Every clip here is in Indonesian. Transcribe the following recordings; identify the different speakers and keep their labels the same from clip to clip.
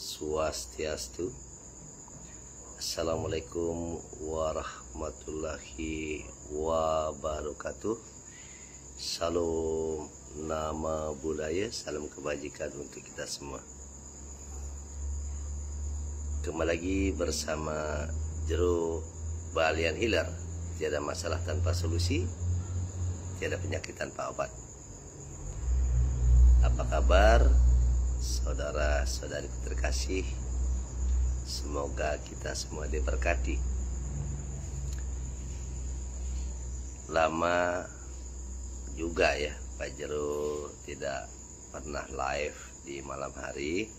Speaker 1: Swastiastu. Assalamualaikum warahmatullahi wabarakatuh. Salam nama budaya, salam kebajikan untuk kita semua. Kembali lagi bersama Jero Balian Hilar. Tiada masalah tanpa solusi, tiada penyakit tanpa obat. Apa kabar saudara-saudari terkasih? Semoga kita semua diberkati. Lama juga ya Pak Jero tidak pernah live di malam hari.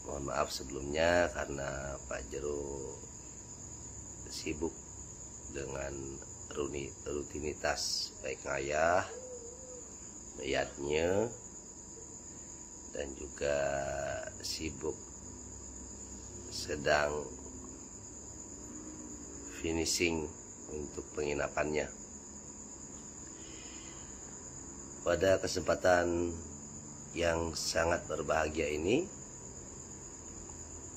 Speaker 1: Mohon maaf sebelumnya karena Pak Jero sibuk dengan rutinitas baik ngayah, meyatnya, dan juga sibuk sedang finishing untuk penginapannya. Pada kesempatan yang sangat berbahagia ini,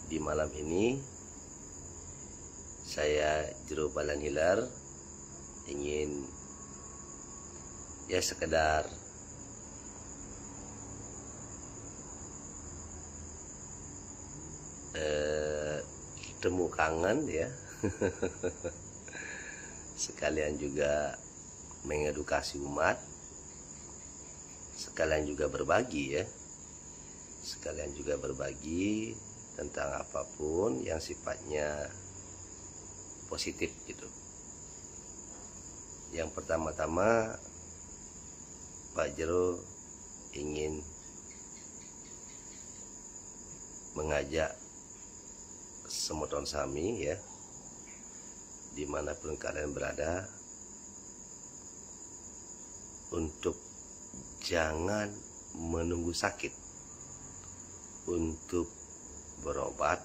Speaker 1: di malam ini saya Jero Balian Hilar ingin sekedar temu kangen ya. Sekalian juga mengedukasi umat, sekalian juga berbagi ya, sekalian juga berbagi tentang apapun yang sifatnya positif gitu. Yang pertama-tama Pak Jero ingin mengajak semoton sami ya, dimanapun kalian berada, untuk jangan menunggu sakit untuk berobat,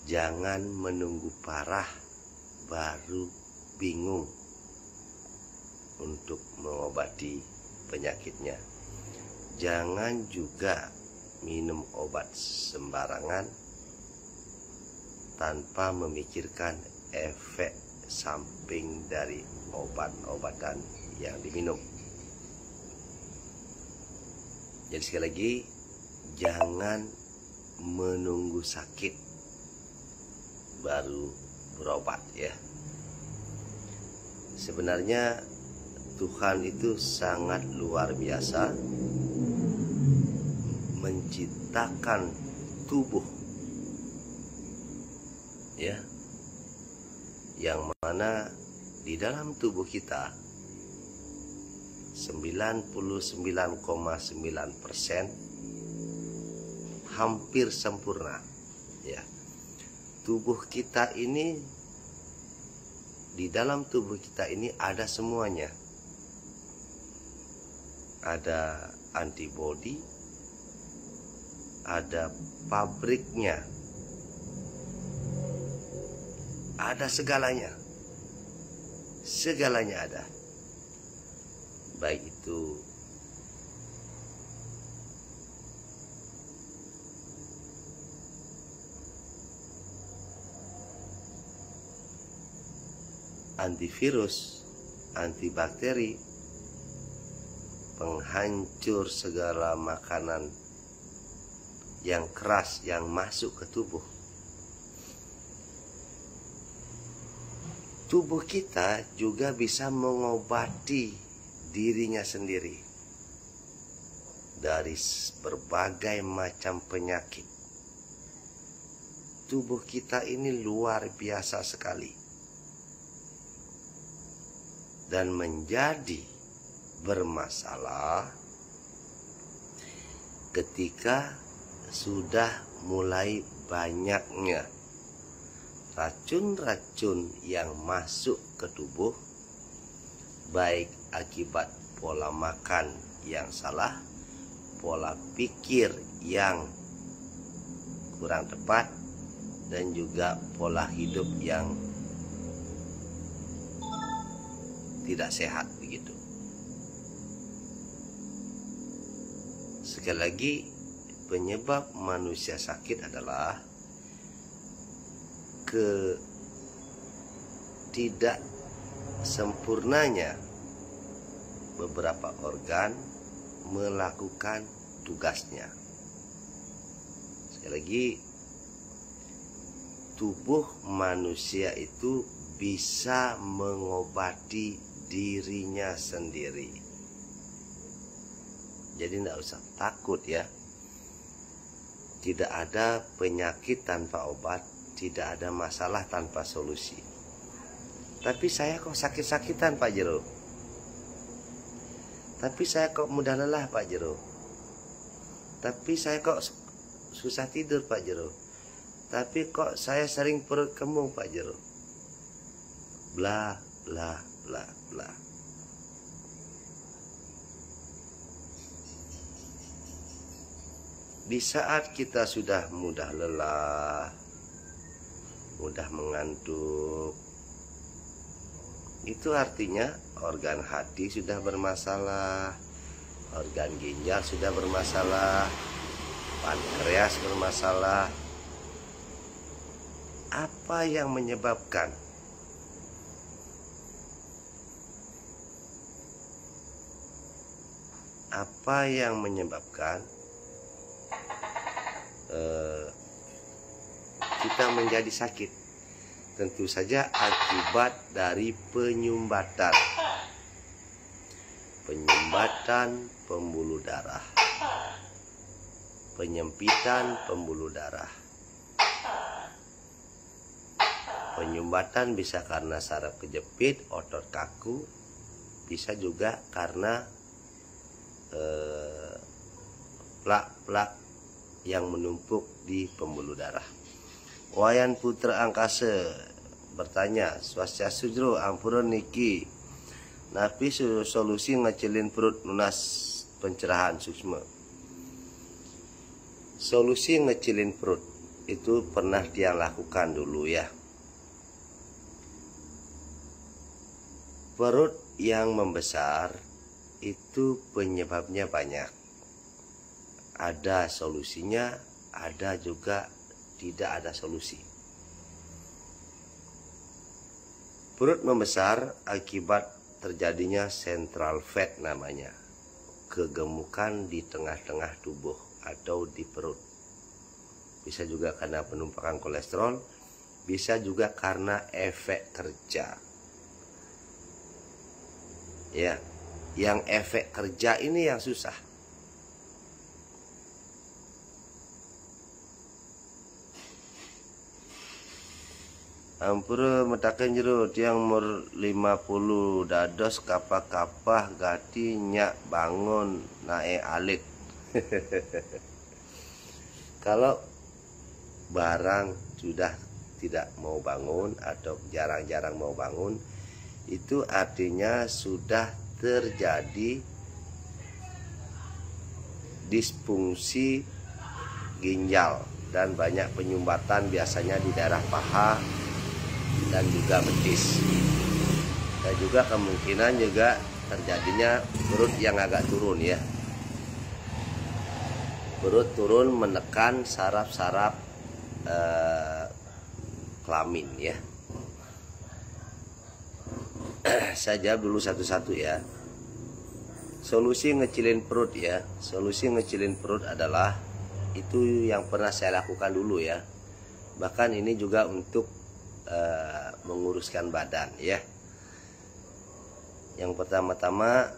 Speaker 1: jangan menunggu parah baru bingung untuk mengobati penyakitnya, jangan juga minum obat sembarangan tanpa memikirkan efek samping dari obat-obatan yang diminum. Jadi sekali lagi, jangan menunggu sakit baru berobat ya. Sebenarnya Tuhan itu sangat luar biasa menciptakan tubuh ya, yang mana di dalam tubuh kita 99,9% hampir sempurna ya. Tubuh kita ini, di dalam tubuh kita ini ada semuanya. Ada antibodi, ada pabriknya, ada segalanya. Segalanya ada. Baik itu antivirus, antibakteri, penghancur segala makanan yang keras yang masuk ke tubuh. Tubuh kita juga bisa mengobati dirinya sendiri dari berbagai macam penyakit. Tubuh kita ini luar biasa sekali, dan menjadi bermasalah ketika sudah mulai banyaknya racun-racun yang masuk ke tubuh, baik akibat pola makan yang salah, pola pikir yang kurang tepat, dan juga pola hidup yang tidak sehat begitu. Sekali lagi, penyebab manusia sakit adalah tidak sempurnanya beberapa organ melakukan tugasnya. Sekali lagi, tubuh manusia itu bisa mengobati dirinya sendiri. Jadi tidak usah takut ya. Tidak ada penyakit tanpa obat, tidak ada masalah tanpa solusi. Tapi saya kok sakit-sakitan Pak Jero. Tapi saya kok mudah lelah Pak Jero. Tapi saya kok susah tidur Pak Jero. Tapi kok saya sering perut kembung Pak Jero. Bla bla bla bla. Di saat kita sudah mudah lelah, mudah mengantuk, itu artinya organ hati sudah bermasalah, organ ginjal sudah bermasalah, pankreas bermasalah. Apa yang menyebabkan? Apa yang menyebabkan kita menjadi sakit? Tentu saja akibat dari penyumbatan pembuluh darah, penyempitan pembuluh darah. Penyumbatan bisa karena saraf kejepit, otot kaku, bisa juga karena plak-plak yang menumpuk di pembuluh darah. Wayan Putra Angkasa bertanya, Swastiastu jero ampura niki napi solusi ngecilin perut lunas pencerahan suksma. Solusi ngecilin perut itu pernah dia lakukan dulu ya. Perut yang membesar itu penyebabnya banyak. Ada solusinya, ada juga tidak ada solusi. Perut membesar akibat terjadinya central fat namanya, kegemukan di tengah-tengah tubuh atau di perut. Bisa juga karena penumpukan kolesterol, bisa juga karena efek kerja. Ya, yang efek kerja ini yang susah. Ampura metakan jero tiang umur 50 dados kapah-kapah gati nyak bangun naik alit. Kalau barang sudah tidak mau bangun atau jarang-jarang mau bangun, itu artinya sudah terjadi disfungsi ginjal dan banyak penyumbatan biasanya di daerah paha dan juga betis. Dan juga kemungkinan juga terjadinya perut yang agak turun ya. Perut turun menekan saraf-saraf kelamin ya. Saya jawab dulu satu-satu ya. Solusi ngecilin perut ya. Solusi ngecilin perut adalah itu yang pernah saya lakukan dulu ya. Bahkan ini juga untuk menguruskan badan ya. Yang pertama-tama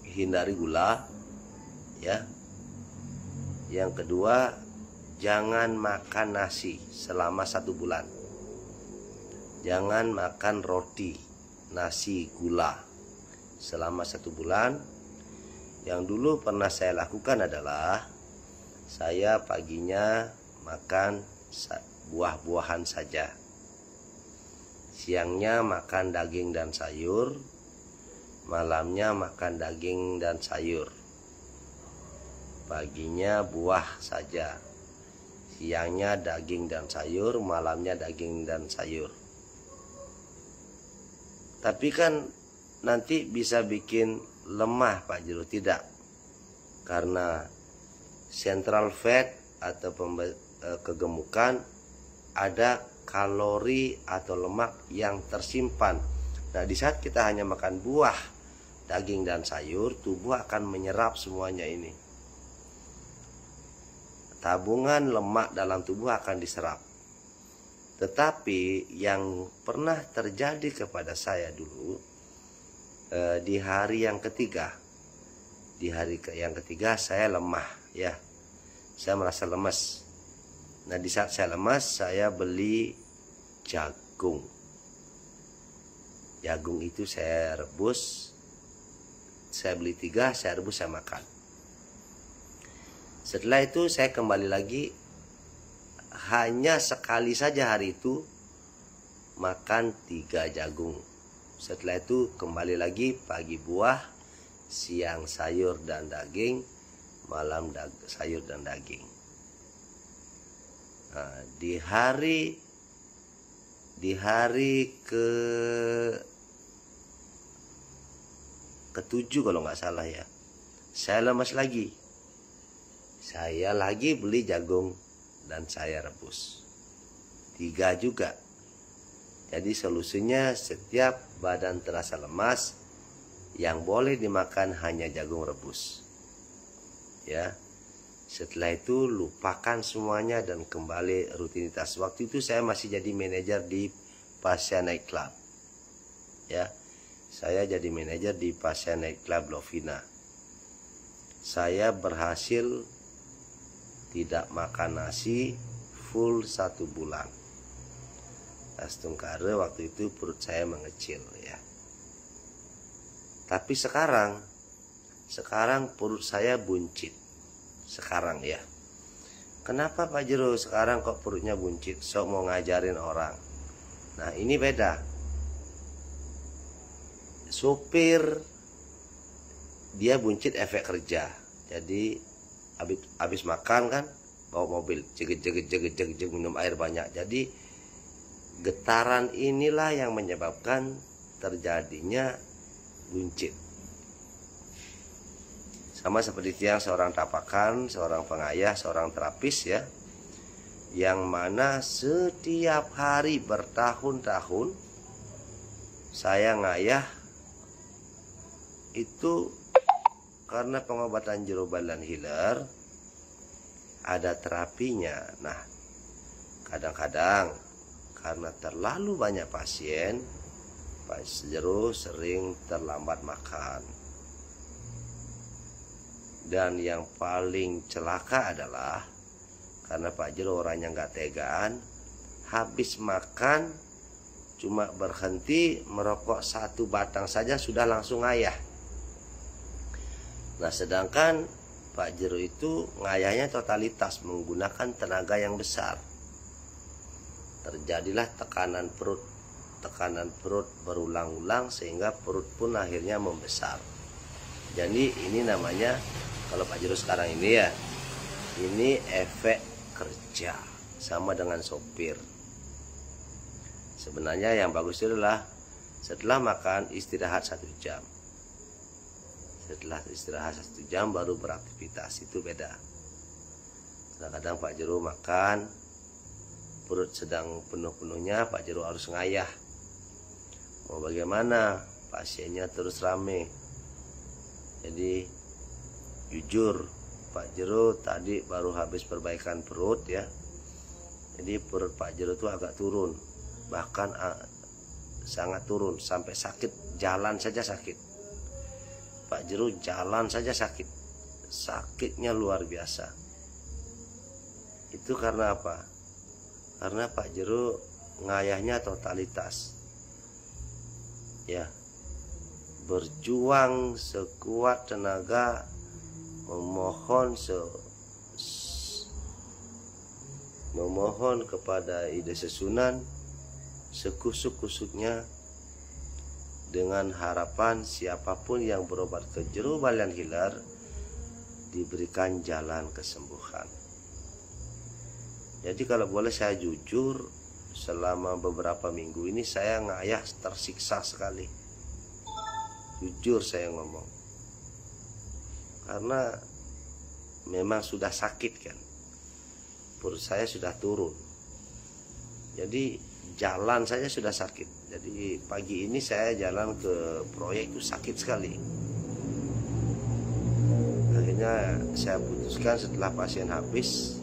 Speaker 1: hindari gula ya. Yang kedua, jangan makan nasi selama 1 bulan. Jangan makan roti, nasi, gula selama 1 bulan. Yang dulu pernah saya lakukan adalah saya paginya makan buah-buahan saja. Siangnya makan daging dan sayur, malamnya makan daging dan sayur. Paginya buah saja, siangnya daging dan sayur, malamnya daging dan sayur. Tapi kan nanti bisa bikin lemah Pak Jero, tidak. Karena central fat atau kegemukan, ada kalori atau lemak yang tersimpan. Nah, di saat kita hanya makan buah, daging dan sayur, tubuh akan menyerap semuanya ini. Tabungan lemak dalam tubuh akan diserap. Tetapi yang pernah terjadi kepada saya dulu di hari yang ketiga, saya lemah ya, saya merasa lemas. Nah, di saat saya lemas, saya beli jagung. Jagung itu saya rebus, saya beli 3, saya rebus, saya makan. Setelah itu saya kembali lagi, hanya sekali saja hari itu makan 3 jagung. Setelah itu kembali lagi, pagi buah, siang sayur dan daging, malam sayur dan daging. Nah, di hari ke-7 kalau nggak salah ya, saya lemas lagi. Saya lagi beli jagung dan saya rebus 3 juga. Jadi solusinya, setiap badan terasa lemas, yang boleh dimakan hanya jagung rebus ya. Setelah itu lupakan semuanya dan kembali rutinitas. Waktu itu saya masih jadi manajer di Pasya Night Club ya. Saya jadi manajer di Pasya Night Club Lovina. Saya berhasil tidak makan nasi full 1 bulan. Astungkare waktu itu perut saya mengecil ya. Tapi sekarang perut saya buncit. Sekarang ya. Kenapa Pak Jero sekarang kok perutnya buncit? Sok mau ngajarin orang. Nah, ini beda. Supir dia buncit efek kerja. Jadi habis makan kan bawa mobil, jeget minum air banyak. Jadi getaran inilah yang menyebabkan terjadinya buncit. Sama seperti tiang seorang tapakan, seorang pengayah, seorang terapis ya, yang mana setiap hari bertahun-tahun saya ngayah itu karena pengobatan Jero Balan Healer ada terapinya. Nah, kadang-kadang karena terlalu banyak pasien, Pak Jero sering terlambat makan. Dan yang paling celaka adalah karena Pak Jero orangnya nggak tegaan, habis makan cuma berhenti merokok 1 batang saja sudah langsung ngayah. Nah, sedangkan Pak Jero itu ngayahnya totalitas menggunakan tenaga yang besar. Terjadilah tekanan perut berulang-ulang sehingga perut pun akhirnya membesar. Jadi ini namanya, kalau Pak Jero sekarang ini ya, ini efek kerja, sama dengan sopir. Sebenarnya yang bagus itu adalah setelah makan istirahat 1 jam. Setelah istirahat 1 jam baru beraktivitas, itu beda. Kadang-kadang Pak Jero makan, perut sedang penuh-penuhnya, Pak Jero harus ngayah. Mau bagaimana? Pasiennya terus rame. Jadi jujur, Pak Jero tadi baru habis perbaikan perut ya. Jadi perut Pak Jero itu agak turun, bahkan sangat turun sampai sakit, jalan saja sakit. Pak Jero jalan saja sakit, sakitnya luar biasa. Itu karena apa? Karena Pak Jero ngayahnya totalitas ya, berjuang sekuat tenaga, memohon kepada Ide Sesunan sekusuk-kusuknya, dengan harapan siapapun yang berobat ke Jero Balan Healer diberikan jalan kesembuhan. Jadi kalau boleh saya jujur, selama beberapa minggu ini saya ngayah tersiksa sekali. Jujur saya ngomong. Karena memang sudah sakit kan, perut saya sudah turun, jadi jalan saja sudah sakit. Jadi pagi ini saya jalan ke proyek itu sakit sekali. Akhirnya saya putuskan setelah pasien habis,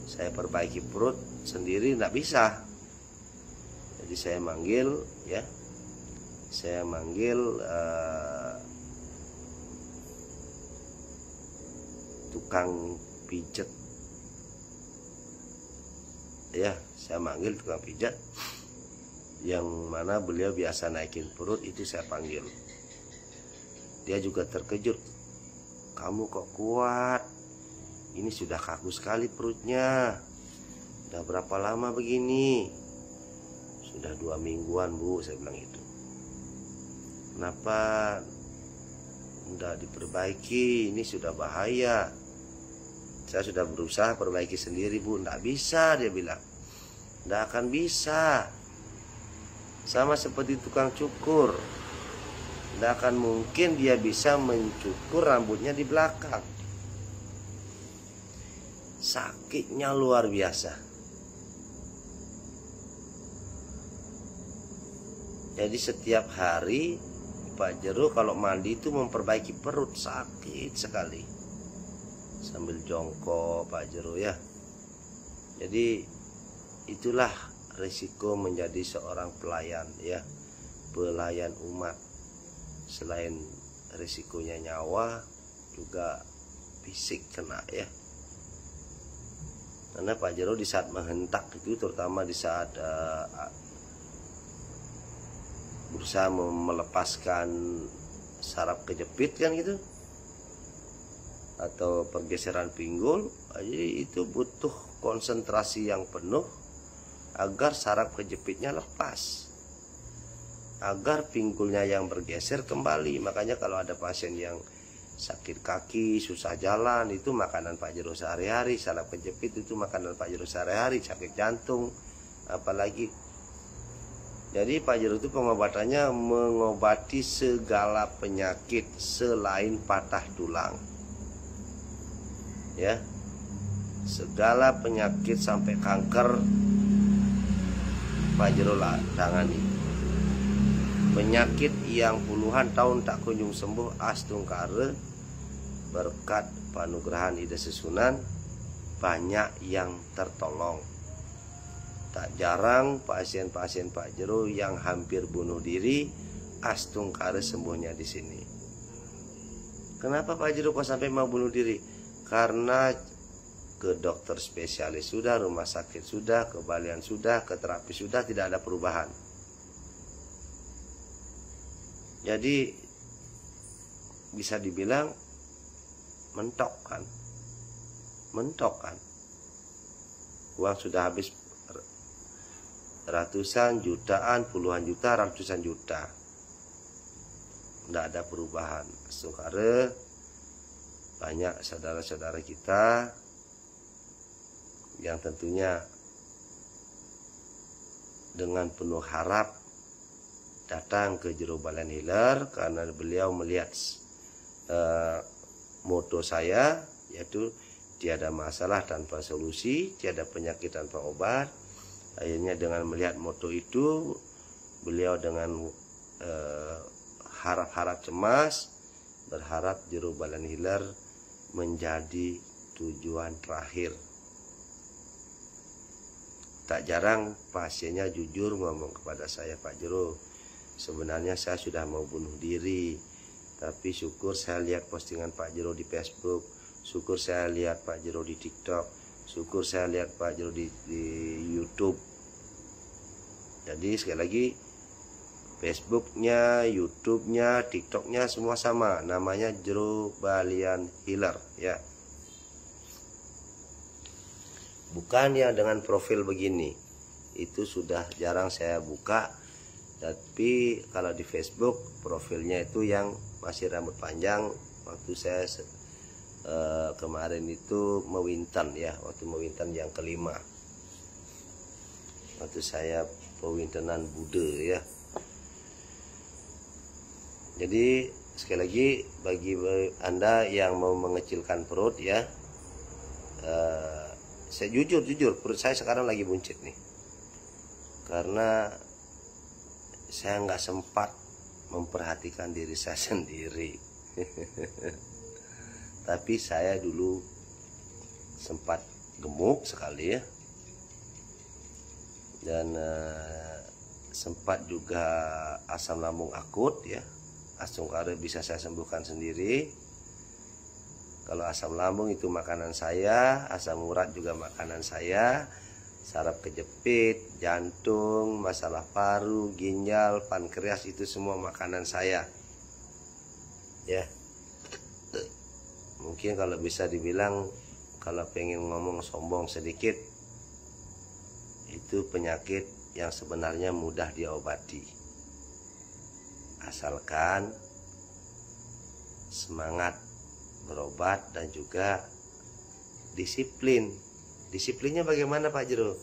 Speaker 1: saya perbaiki perut sendiri, tidak bisa. Jadi saya manggil tukang pijat ya, saya manggil tukang pijat yang mana beliau biasa naikin perut, itu saya panggil. Dia juga terkejut, kamu kok kuat, ini sudah kaku sekali perutnya, udah berapa lama begini? Sudah 2 mingguan Bu, saya bilang itu. Kenapa udah diperbaiki, ini sudah bahaya. Saya sudah berusaha perbaiki sendiri Bu, nggak bisa, dia bilang. Nggak akan bisa. Sama seperti tukang cukur, nggak akan mungkin dia bisa mencukur rambutnya di belakang. Sakitnya luar biasa. Jadi setiap hari Pak Jero kalau mandi itu memperbaiki perut, sakit sekali. Sambil jongkok Pak Jero ya. Jadi itulah risiko menjadi seorang pelayan ya, pelayan umat. Selain risikonya nyawa, juga fisik kena ya. Karena Pak Jero di saat menghentak itu, terutama di saat berusaha melepaskan saraf kejepit kan gitu, atau pergeseran pinggul, jadi itu butuh konsentrasi yang penuh agar saraf kejepitnya lepas, agar pinggulnya yang bergeser kembali. Makanya kalau ada pasien yang sakit kaki, susah jalan, itu makanan Pak Jero sehari-hari. Saraf kejepit itu makanan Pak Jero sehari-hari. Sakit jantung apalagi. Jadi Pak Jero itu pengobatannya mengobati segala penyakit selain patah tulang ya, segala penyakit sampai kanker Pak Jero tangani. Penyakit yang puluhan tahun tak kunjung sembuh astungkare, berkat panugerahan Ida Sesunan banyak yang tertolong. Tak jarang pasien-pasien Pak Jero yang hampir bunuh diri astungkare sembuhnya di sini. Kenapa Pak Jero kok sampai mau bunuh diri? Karena ke dokter spesialis sudah, rumah sakit sudah, ke balian sudah, ke terapi sudah, tidak ada perubahan. Jadi bisa dibilang mentok kan. Uang sudah habis ratusan, jutaan, puluhan juta, ratusan juta, tidak ada perubahan. Astungkare banyak saudara-saudara kita yang tentunya dengan penuh harap datang ke Jero Balian Healer karena beliau melihat moto saya, yaitu tiada masalah tanpa solusi, tiada penyakit tanpa obat. Akhirnya dengan melihat moto itu, beliau dengan harap-harap cemas berharap Jero Balian Healer menjadi tujuan terakhir. Tak jarang pasiennya jujur ngomong kepada saya, Pak Jero, sebenarnya saya sudah mau bunuh diri, tapi syukur saya lihat postingan Pak Jero di Facebook, syukur saya lihat Pak Jero di TikTok, syukur saya lihat Pak Jero di YouTube. Jadi sekali lagi, Facebooknya, YouTube-nya, TikTok-nya semua sama, namanya Jero Balian Healer ya. Bukan yang dengan profil begini, itu sudah jarang saya buka. Tapi kalau di Facebook profilnya itu yang masih rambut panjang. Waktu saya kemarin itu mewinten ya, waktu mewinten yang kelima, waktu saya pewintenan Bude ya. Jadi sekali lagi bagi Anda yang mau mengecilkan perut ya, saya jujur perut saya sekarang lagi buncit nih, karena saya nggak sempat memperhatikan diri saya sendiri. Tapi saya dulu sempat gemuk sekali ya, dan sempat juga asam lambung akut ya. Asam urat bisa saya sembuhkan sendiri. Kalau asam lambung itu makanan saya, asam urat juga makanan saya, saraf kejepit, jantung, masalah paru, ginjal, pankreas itu semua makanan saya. Ya. Mungkin kalau bisa dibilang, kalau pengen ngomong sombong sedikit, itu penyakit yang sebenarnya mudah diobati. Asalkan semangat berobat dan juga disiplin. Disiplinnya bagaimana Pak Jero?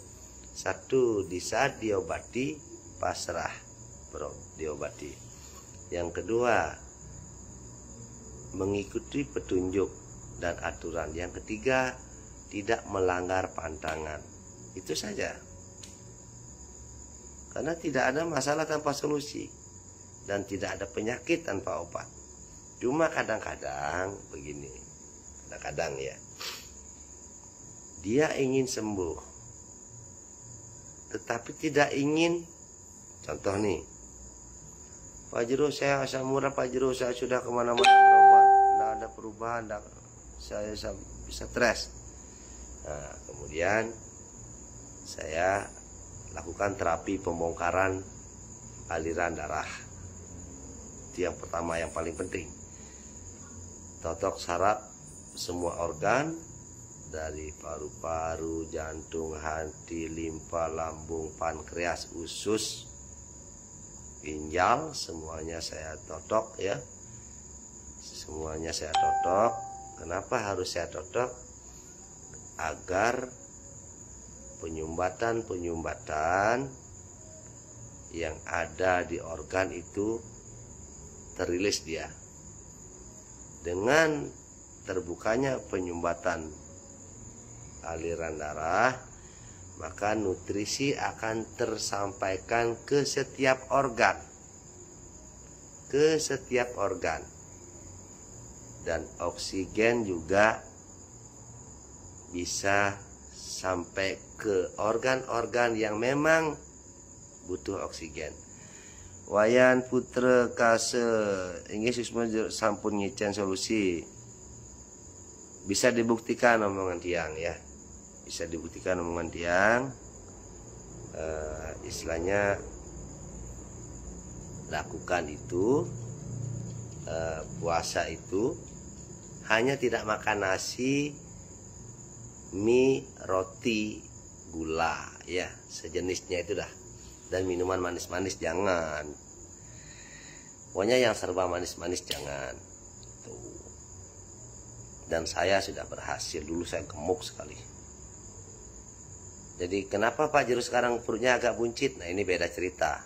Speaker 1: Satu, di saat diobati pasrah diobati. Yang kedua, mengikuti petunjuk dan aturan. Yang ketiga, tidak melanggar pantangan. Itu saja. Karena tidak ada masalah tanpa solusi, dan tidak ada penyakit tanpa obat. Cuma kadang-kadang begini, kadang-kadang ya, dia ingin sembuh, tetapi tidak ingin. Contoh nih, Pak Jero, saya asam urat, Pak Jero, saya sudah kemana-mana berobat, tidak ada perubahan, saya bisa stres. Nah, kemudian saya lakukan terapi pembongkaran aliran darah. Itu yang pertama, yang paling penting. Totok saraf semua organ, dari paru-paru, jantung, hati, limpa, lambung, pankreas, usus, ginjal, semuanya saya totok ya. Semuanya saya totok. Kenapa harus saya totok? Agar penyumbatan yang ada di organ itu terilis dia. Dengan terbukanya penyumbatan aliran darah, maka nutrisi akan tersampaikan ke setiap organ. Ke setiap organ. Dan oksigen juga bisa sampai ke organ-organ yang memang butuh oksigen. Wayan putra kase ingin semua sampun ngicen solusi. Bisa dibuktikan omongan tiang ya. Bisa dibuktikan omongan tiang. Istilahnya lakukan itu, puasa itu hanya tidak makan nasi, mie, roti, gula ya, sejenisnya itu dah. Dan minuman manis-manis jangan. Pokoknya yang serba manis-manis jangan. Tuh. Dan saya sudah berhasil. Dulu saya gemuk sekali. Jadi kenapa Pak Jero sekarang perutnya agak buncit? Nah, ini beda cerita.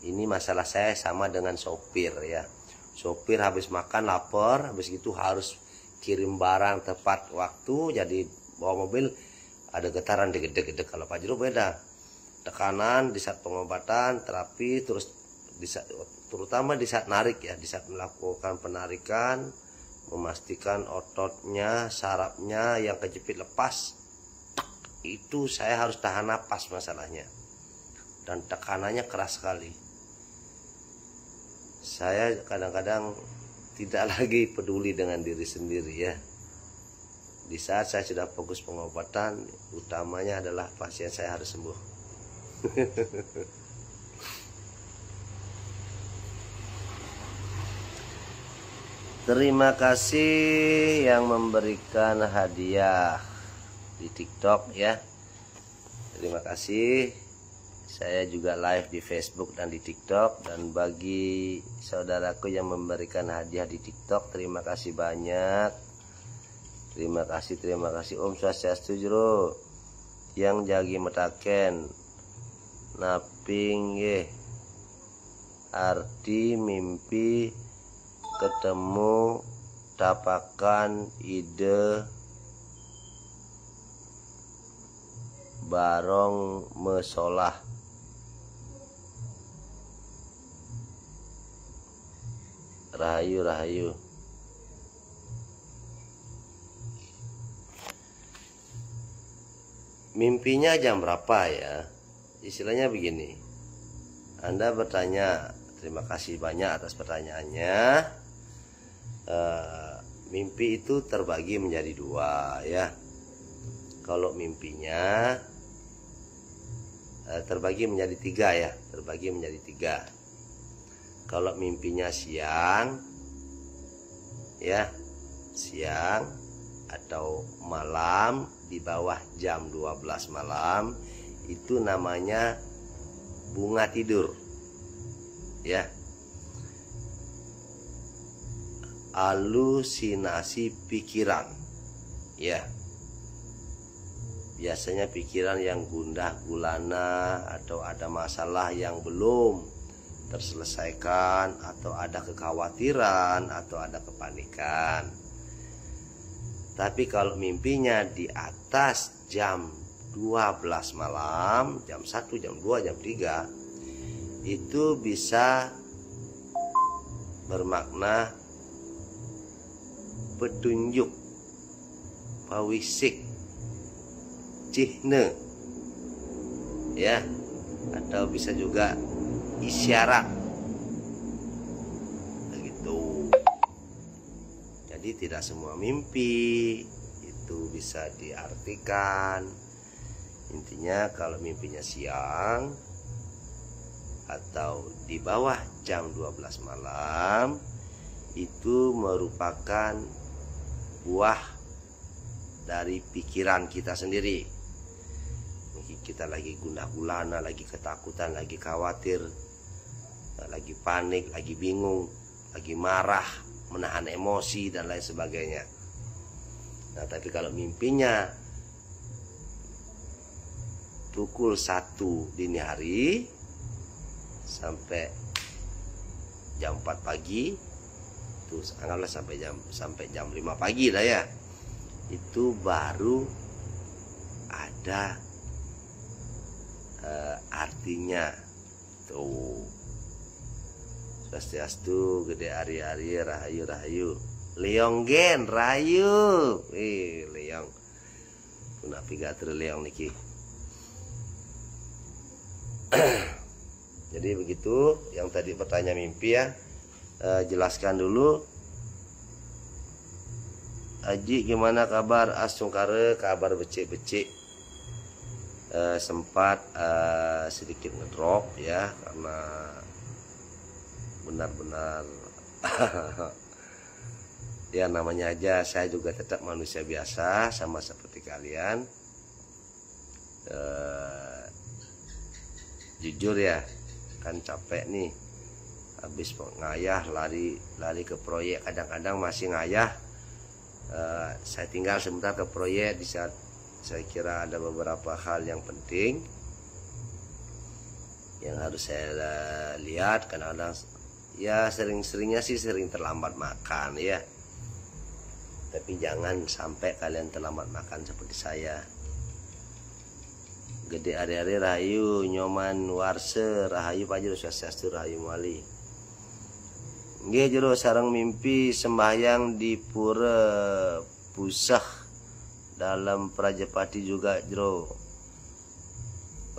Speaker 1: Ini masalah saya sama dengan sopir ya. Sopir habis makan lapar, habis itu harus kirim barang tepat waktu, jadi bawa mobil ada getaran degedeg. Kalau Pak Jero beda. Tekanan di saat pengobatan, terapi, terus terutama di saat narik ya, di saat melakukan penarikan, memastikan ototnya, sarafnya yang kejepit lepas. Itu saya harus tahan napas masalahnya. Dan tekanannya keras sekali. Saya kadang-kadang tidak lagi peduli dengan diri sendiri ya. Di saat saya sudah fokus pengobatan, utamanya adalah pasien saya harus sembuh. Terima kasih yang memberikan hadiah di TikTok ya. Terima kasih. Saya juga live di Facebook dan di TikTok. Dan bagi saudaraku yang memberikan hadiah di TikTok, terima kasih banyak. Terima kasih. Om Swastiastu Jero. Yang jagi metaken naping ye arti mimpi ketemu dapatkan ide barong mesolah. Rahayu. Mimpinya jam berapa ya? Istilahnya begini. Anda bertanya, terima kasih banyak atas pertanyaannya. Mimpi itu terbagi menjadi dua ya. Kalau mimpinya terbagi menjadi tiga ya, terbagi menjadi tiga. Kalau mimpinya siang ya, siang atau malam di bawah jam 12 malam, itu namanya bunga tidur ya. Halusinasi pikiran ya. Biasanya pikiran yang gundah gulana atau ada masalah yang belum terselesaikan, atau ada kekhawatiran, atau ada kepanikan. Tapi kalau mimpinya di atas jam 12 malam, jam 1, jam 2, jam 3, itu bisa bermakna petunjuk, pawisik, cihne ya, atau bisa juga isyarat begitu. Jadi tidak semua mimpi itu bisa diartikan. Intinya kalau mimpinya siang atau di bawah jam 12 malam, itu merupakan buah dari pikiran kita sendiri. Mungkin kita lagi gundah gulana, lagi ketakutan, lagi khawatir, lagi panik, lagi bingung, lagi marah, menahan emosi dan lain sebagainya. Nah, tapi kalau mimpinya pukul 1 dini hari sampai jam 4 pagi, itu anggaplah sampai jam 5 pagi lah ya, itu baru ada artinya tuh. Swastiastu, gede ari-ari, rahayu. Leong gen, rayu. Leong. Punah pigatur leong niki. Jadi begitu yang tadi bertanya mimpi ya. Jelaskan dulu. Aji gimana kabar? Asungkare kabar becek-becek. Sempat sedikit ngedrop ya, karena benar-benar ya namanya aja, saya juga tetap manusia biasa sama seperti kalian. Jujur ya, kan capek nih, habis ngayah lari ke proyek, kadang-kadang masih ngayah. Saya tinggal sebentar ke proyek di saat saya kira ada beberapa hal yang penting yang harus saya lihat. Kadang-kadang ya sering-seringnya sih sering terlambat makan ya, tapi jangan sampai kalian terlambat makan seperti saya. Gede ari-ari rahayu, nyoman warse rahayu pajero swastiastu rahayu muali. Nggih jero sareng mimpi sembahyang di pura pusah dalam Prajapati juga jero.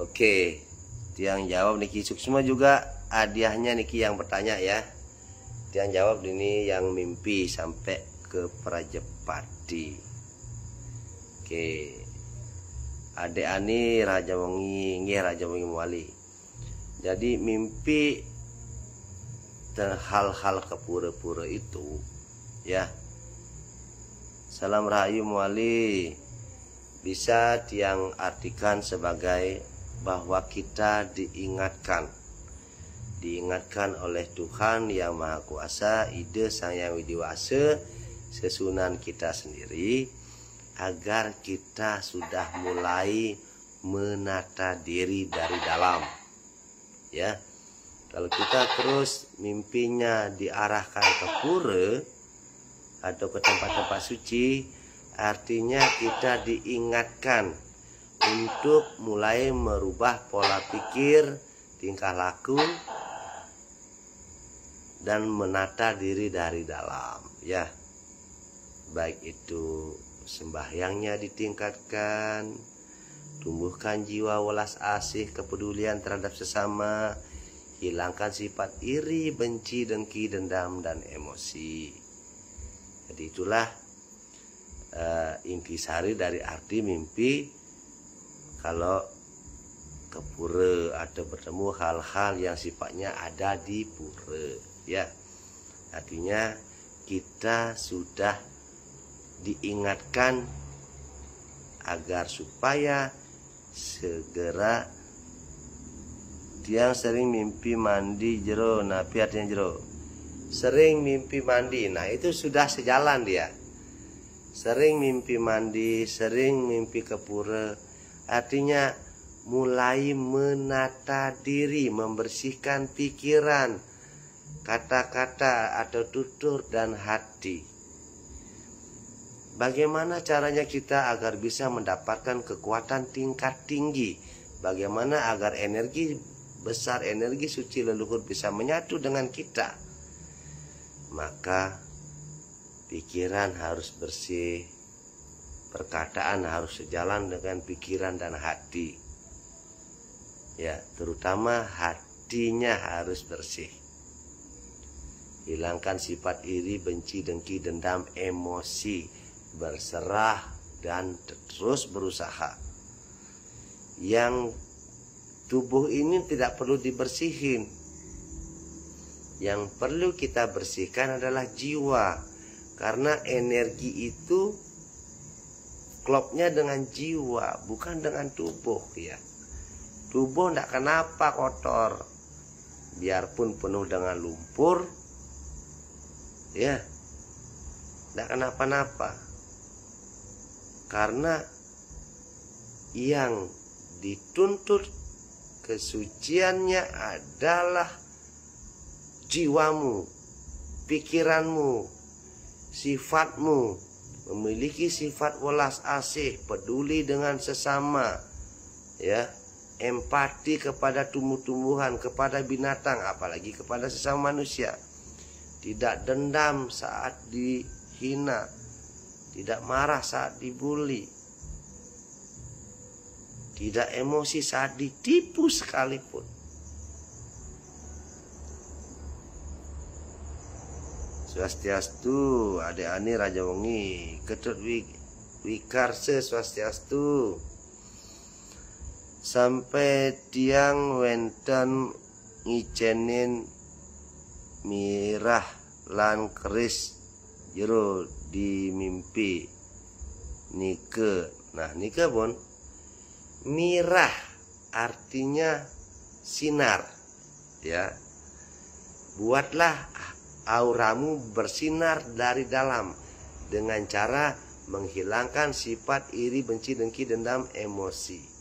Speaker 1: Oke, tiang jawab niki Suksma juga hadiahnya niki yang bertanya ya. Tiang jawab ini yang mimpi sampai ke Prajapati. Oke. Adek ani Raja Wengi, nggih Raja Wengi Muali. Jadi mimpi dan hal-hal kepura-pura itu ya. Salam rahayu muali, bisa tiang artikan sebagai bahwa kita diingatkan oleh Tuhan Yang Maha Kuasa, Ide Sang Yang Widiwasa, sesunan kita sendiri, agar kita sudah mulai menata diri dari dalam ya. Kalau kita terus mimpinya diarahkan ke pura atau ke tempat-tempat suci, artinya kita diingatkan untuk mulai merubah pola pikir, tingkah laku, dan menata diri dari dalam, ya. Baik itu sembahyangnya ditingkatkan, tumbuhkan jiwa welas asih, kepedulian terhadap sesama, hilangkan sifat iri, benci, dengki, dendam, dan emosi. Jadi itulah intisari dari arti mimpi kalau ke pura atau bertemu hal-hal yang sifatnya ada di pura, ya. Artinya kita sudah diingatkan agar supaya segera yang sering mimpi mandi jero, napi artinya jero, sering mimpi mandi. Nah itu sudah sejalan dia. Sering mimpi mandi, sering mimpi ke pura, artinya mulai menata diri, membersihkan pikiran, kata-kata atau tutur dan hati. Bagaimana caranya kita agar bisa mendapatkan kekuatan tingkat tinggi? Bagaimana agar energi besar, energi suci leluhur bisa menyatu dengan kita? Maka pikiran harus bersih, perkataan harus sejalan dengan pikiran dan hati. Ya, terutama hatinya harus bersih. Hilangkan sifat iri, benci, dengki, dendam, emosi, berserah dan terus berusaha. Yang tubuh ini tidak perlu dibersihin. Yang perlu kita bersihkan adalah jiwa. Karena energi itu klopnya dengan jiwa, bukan dengan tubuh, ya. Tubuh tidak kenapa kotor, biarpun penuh dengan lumpur, ya, tidak kenapa-napa. Karena yang dituntut kesuciannya adalah jiwamu, pikiranmu, sifatmu, memiliki sifat welas asih, peduli dengan sesama, ya, empati kepada tumbuh-tumbuhan, kepada binatang, apalagi kepada sesama manusia. Tidak dendam saat dihina, tidak marah saat dibuli, tidak emosi saat ditipu sekalipun. Swastiastu, Ade Ani Raja Wengi, Ketut Wikarse Swastiastu. Sampai tiang wenten ngicenin mirah lan keris jero di mimpi nike. Nah nike pun mirah artinya sinar, ya. Buatlah auramu bersinar dari dalam dengan cara menghilangkan sifat iri, benci, dengki, dendam, emosi.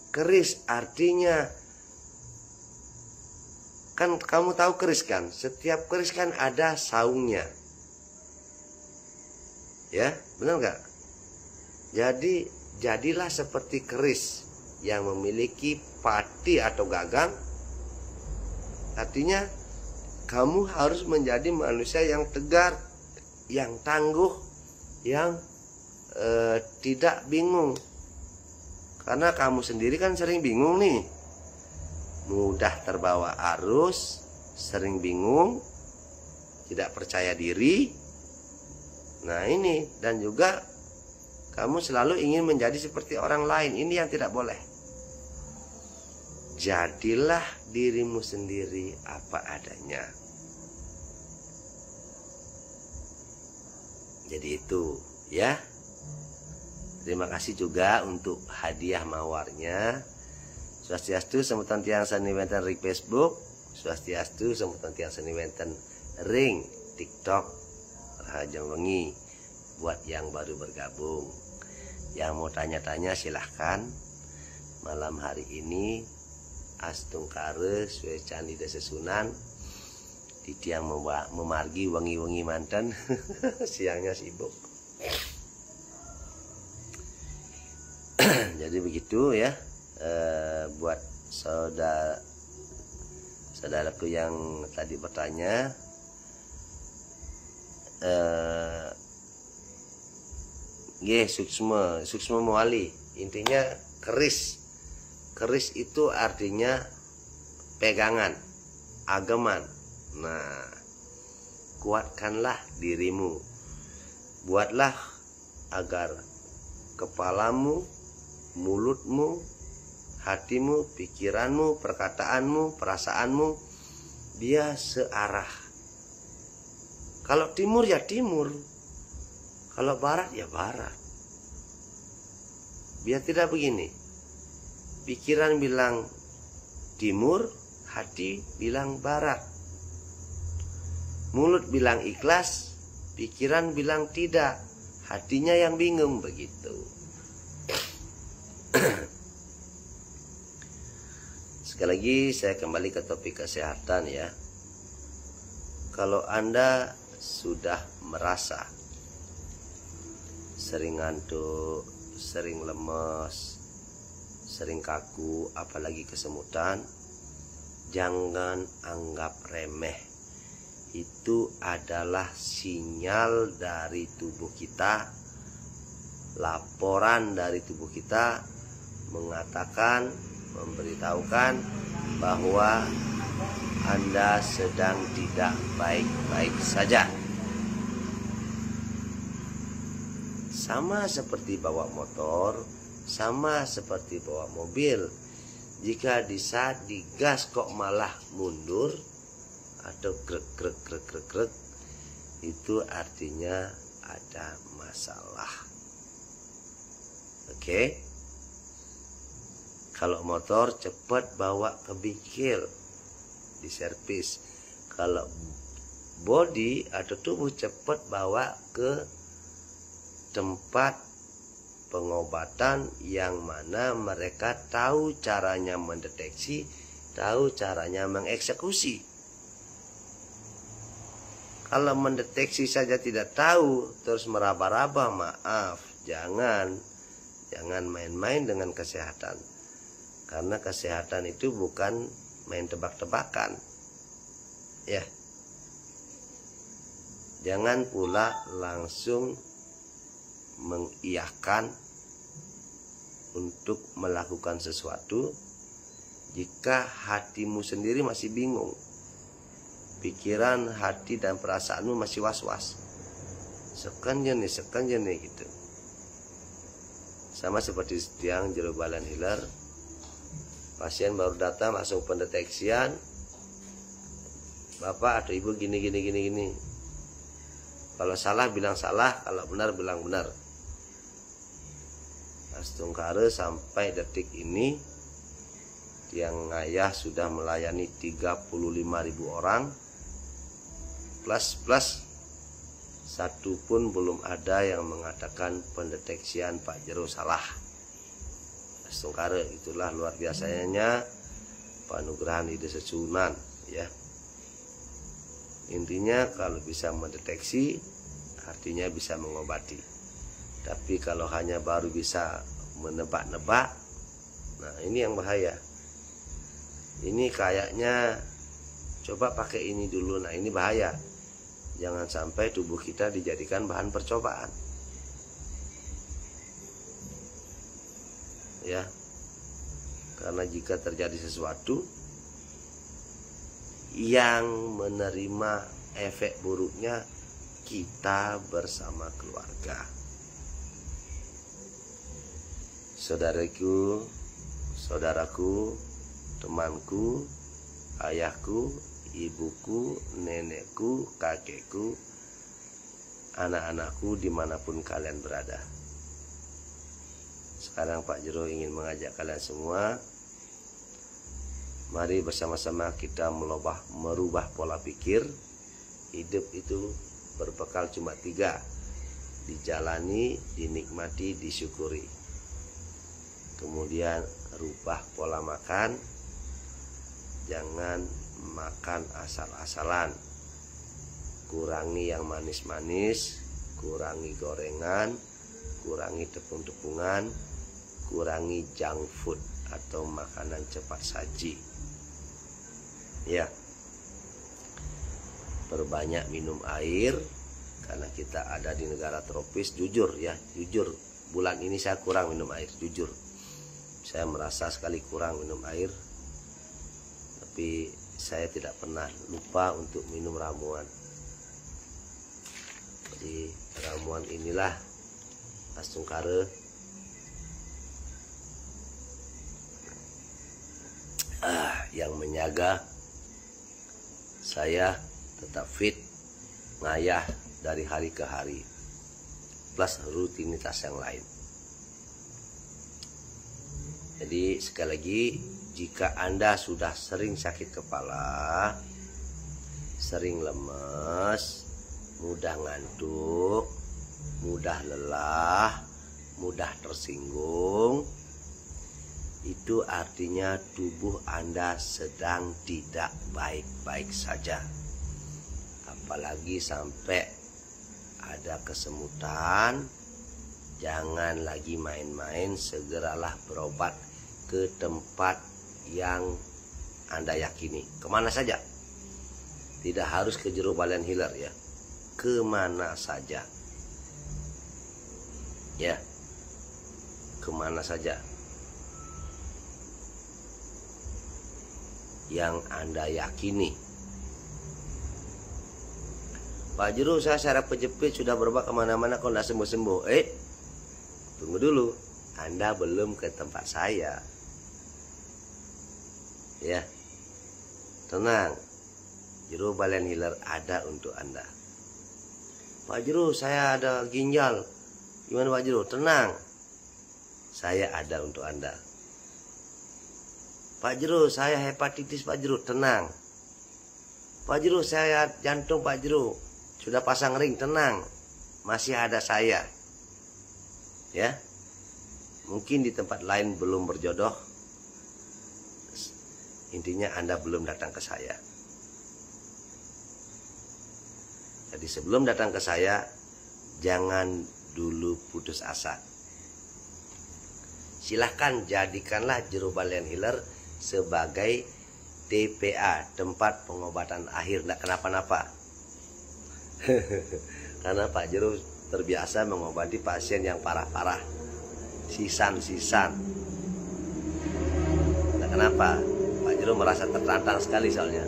Speaker 1: Keris artinya, kan kamu tahu keris kan? Setiap keris kan ada saungnya, ya, benar nggak? Jadi jadilah seperti keris yang memiliki pati atau gagang. Artinya kamu harus menjadi manusia yang tegar, yang tangguh, yang tidak bingung. Karena kamu sendiri kan sering bingung nih, mudah terbawa arus, sering bingung, tidak percaya diri. Nah ini, dan juga kamu selalu ingin menjadi seperti orang lain. Ini yang tidak boleh. Jadilah dirimu sendiri apa adanya. Jadi itu, ya. Terima kasih juga untuk hadiah mawarnya. Swastiastu sambutan tiang saniwenten ring Facebook, swastiastu sambutan tiang saniwenten ring TikTok Raja Wengi. Buat yang baru bergabung, yang mau tanya-tanya silahkan. Malam hari ini astungkare suwe candi desa Sunan di tiang memargi wengi-wengi manten siangnya sibuk. Jadi begitu ya, buat saudaraku yang tadi bertanya, suksma muali, intinya keris itu artinya pegangan, ageman. Nah, kuatkanlah dirimu, buatlah agar kepalamu, mulutmu, hatimu, pikiranmu, perkataanmu, perasaanmu dia searah. Kalau timur ya timur, kalau barat ya barat. Biar tidak begini, pikiran bilang timur, hati bilang barat. Mulut bilang ikhlas, pikiran bilang tidak, hatinya yang bingung, begitu. Sekali lagi saya kembali ke topik kesehatan ya. Kalau Anda sudah merasa sering ngantuk, sering lemes, sering kaku, apalagi kesemutan, jangan anggap remeh. Itu adalah sinyal dari tubuh kita, laporan dari tubuh kita mengatakan, memberitahukan bahwa Anda sedang tidak baik-baik saja. Sama seperti bawa motor, sama seperti bawa mobil. Jika di saat digas kok malah mundur atau grek, itu artinya ada masalah. Oke? Kalau motor cepat bawa ke bengkel, diservis. Kalau body atau tubuh cepat bawa ke tempat pengobatan yang mana mereka tahu caranya mendeteksi, tahu caranya mengeksekusi. Kalau mendeteksi saja tidak tahu, terus meraba-raba, maaf, jangan main-main dengan kesehatan. Karena kesehatan itu bukan main tebak-tebakan. Ya. Jangan pula langsung mengiyakan untuk melakukan sesuatu jika hatimu sendiri masih bingung. Pikiran, hati, dan perasaanmu masih was-was. Sekan jenis gitu. Sama seperti tiang jero balan hiler. Pasien baru datang langsung pendeteksian. Bapak atau ibu gini. Kalau salah bilang salah, kalau benar bilang benar. Astungkare sampai detik ini tiang ngayah sudah melayani 35.000 orang. Plus satu pun belum ada yang mengatakan pendeteksian Pak Jero salah. Astungkare, itulah luar biasanya panugrahan ide Sunan ya. Intinya kalau bisa mendeteksi artinya bisa mengobati. Tapi kalau hanya baru bisa menebak-nebak, nah ini yang bahaya. Ini kayaknya coba pakai ini dulu, nah ini bahaya. Jangan sampai tubuh kita dijadikan bahan percobaan. Ya. Karena jika terjadi sesuatu yang menerima efek buruknya kita bersama keluarga. Saudaraku, saudaraku, temanku, ayahku, ibuku, nenekku, kakekku, anak-anakku dimanapun kalian berada. Sekarang Pak Jero ingin mengajak kalian semua, mari bersama-sama kita merubah pola pikir. Hidup itu berbekal cuma 3, dijalani, dinikmati, disyukuri. Kemudian rubah pola makan, jangan makan asal-asalan. Kurangi yang manis-manis, kurangi gorengan, kurangi tepung-tepungan, kurangi junk food atau makanan cepat saji. Ya. Perbanyak minum air karena kita ada di negara tropis. Jujur ya, jujur bulan ini saya kurang minum air, jujur. Saya merasa sekali kurang minum air. Tapi saya tidak pernah lupa untuk minum ramuan. Jadi ramuan inilah Astungkara yang menjaga saya tetap fit, ngayah dari hari ke hari, plus rutinitas yang lain. Jadi sekali lagi, jika Anda sudah sering sakit kepala, sering lemes, mudah ngantuk, mudah lelah, mudah tersinggung, itu artinya tubuh Anda sedang tidak baik-baik saja. Apalagi sampai ada kesemutan, jangan lagi main-main, segeralah berobat ke tempat yang Anda yakini. Kemana saja, tidak harus ke Jero Balian Healer ya, kemana saja ya, kemana saja yang Anda yakini. Pak Jero, saya saraf kejepit sudah berobat kemana-mana kok tidak sembuh-sembuh. Tunggu dulu, Anda belum ke tempat saya. Ya, tenang, Jero Balian Healer ada untuk Anda. Pak Jero, saya ada ginjal. Gimana Pak Jero? Tenang, saya ada untuk Anda. Pak Jero, saya hepatitis Pak Jero. Tenang. Pak Jero, saya jantung Pak Jero. Sudah pasang ring. Tenang, masih ada saya. Ya, mungkin di tempat lain belum berjodoh. Intinya Anda belum datang ke saya. Jadi sebelum datang ke saya, jangan dulu putus asa. Silahkan jadikanlah Jero Balian Healer sebagai TPA, tempat pengobatan akhir, tidak kenapa-napa. Karena Pak Jero terbiasa mengobati pasien yang parah-parah, sisan-sisan. Tidak kenapa, Pak Jero merasa tertantang sekali soalnya.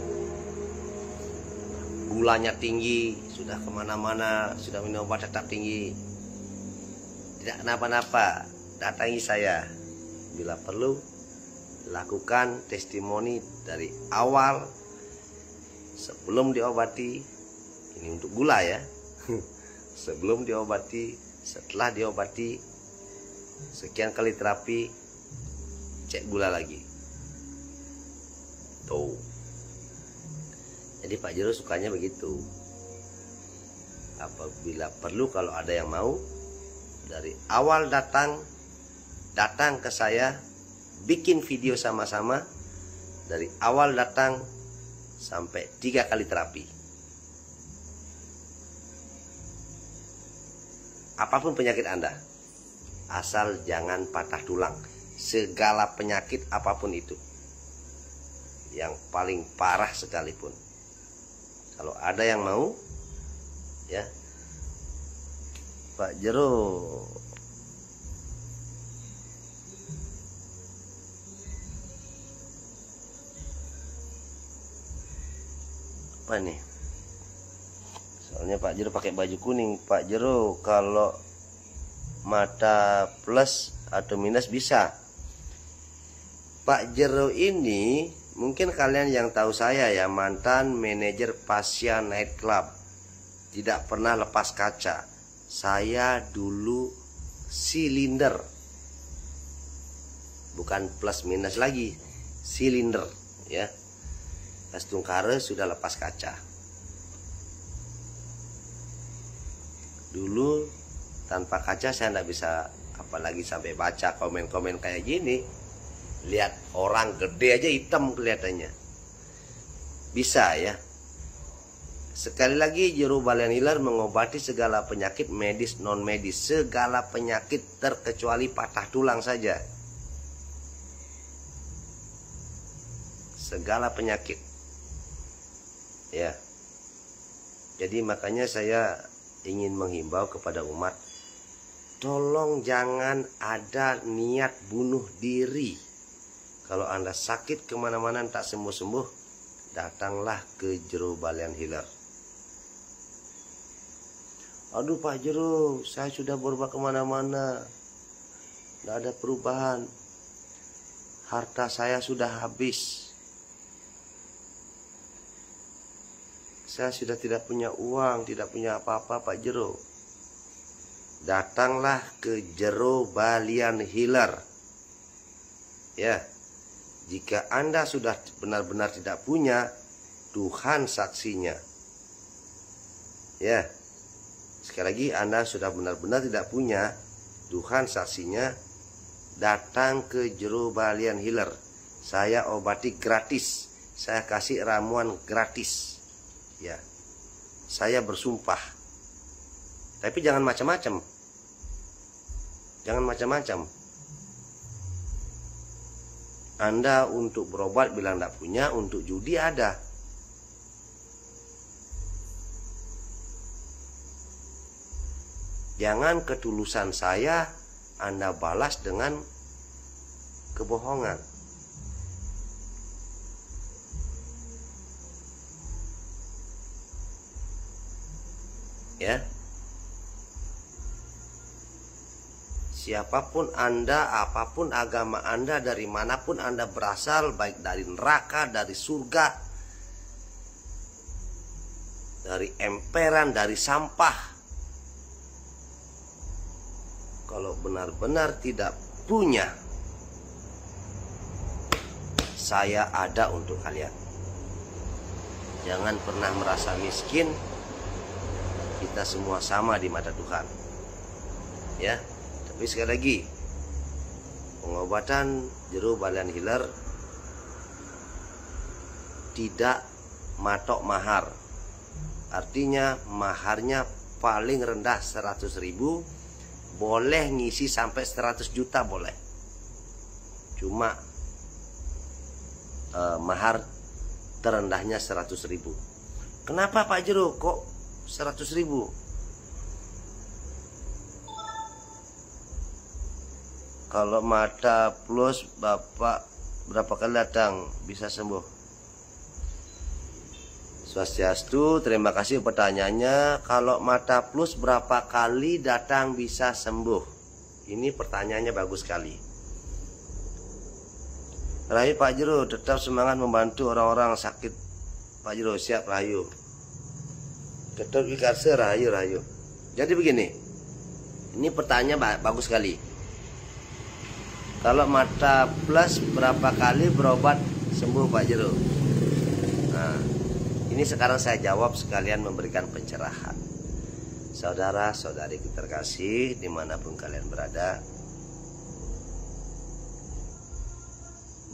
Speaker 1: Gulanya tinggi, sudah kemana-mana, sudah minum obat tetap tinggi. Tidak kenapa-napa, datangi saya. Bila perlu, lakukan testimoni dari awal sebelum diobati. Ini untuk gula ya. Sebelum diobati, setelah diobati, sekian kali terapi, cek gula lagi. Tuh. Jadi Pak Jero sukanya begitu. Apabila perlu, kalau ada yang mau, dari awal datang ke saya, bikin video sama-sama dari awal datang sampai 3 kali terapi. Apapun penyakit Anda, asal jangan patah tulang. Segala penyakit apapun itu, yang paling parah sekalipun, kalau ada yang mau, ya, Pak Jero apa nih? Soalnya Pak Jero pakai baju kuning. Pak Jero, kalau mata plus atau minus bisa. Pak Jero ini mungkin kalian yang tahu saya ya, mantan manajer Pasya Night Club. Tidak pernah lepas kaca. Saya dulu silinder, bukan plus minus lagi, silinder ya. Astungkara sudah lepas kaca. Dulu tanpa kaca saya tidak bisa, apalagi sampai baca komen-komen kayak gini. Lihat orang gede aja hitam kelihatannya. Bisa ya. Sekali lagi, jeruk balian hiler mengobati segala penyakit medis non medis, segala penyakit terkecuali patah tulang saja. Segala penyakit. Ya. Jadi makanya saya ingin menghimbau kepada umat, tolong jangan ada niat bunuh diri. Kalau Anda sakit kemana-mana tak sembuh-sembuh, datanglah ke jeruk balian hiler. Aduh Pak Jeruk, saya sudah berobat kemana-mana, tidak ada perubahan. Harta saya sudah habis. Saya sudah tidak punya uang, tidak punya apa-apa Pak Jeruk. Datanglah ke jeruk balian hiler. Ya, jika Anda sudah benar-benar tidak punya, Tuhan saksinya. Ya, sekali lagi, Anda sudah benar-benar tidak punya, Tuhan saksinya. Datang ke jeruk balian hiler. Saya obati gratis. Saya kasih ramuan gratis. Ya, saya bersumpah. Tapi jangan macam-macam. Jangan macam-macam. Anda untuk berobat bilang tidak punya, untuk judi ada. Jangan ketulusan saya Anda balas dengan kebohongan. Ya. Siapapun Anda, apapun agama Anda, dari manapun Anda berasal, baik dari neraka, dari surga, dari emperan, dari sampah, kalau benar-benar tidak punya, saya ada untuk kalian. Jangan pernah merasa miskin. Kita semua sama di mata Tuhan. Ya, tapi sekali lagi, pengobatan jeruk balian hiler tidak matok mahar. Artinya maharnya paling rendah 100.000. Boleh ngisi sampai 100 juta boleh. Cuma mahar terendahnya 100.000. Kenapa Pak Jeruk kok 100.000? Kalau mata plus Bapak berapa kali datang bisa sembuh? Swastiastu, terima kasih pertanyaannya. Kalau mata plus berapa kali datang bisa sembuh? Ini pertanyaannya bagus sekali. Rahayu Pak Jeruk, tetap semangat membantu orang-orang sakit. Pak Jeruk, siap Rahayu. Tetap ikarse Rahayu. Jadi begini, ini pertanyaan bagus sekali. Kalau mata plus berapa kali berobat sembuh Pak Jeruk? Nah, ini sekarang saya jawab sekalian memberikan pencerahan. Saudara-saudari terkasih dimanapun kalian berada,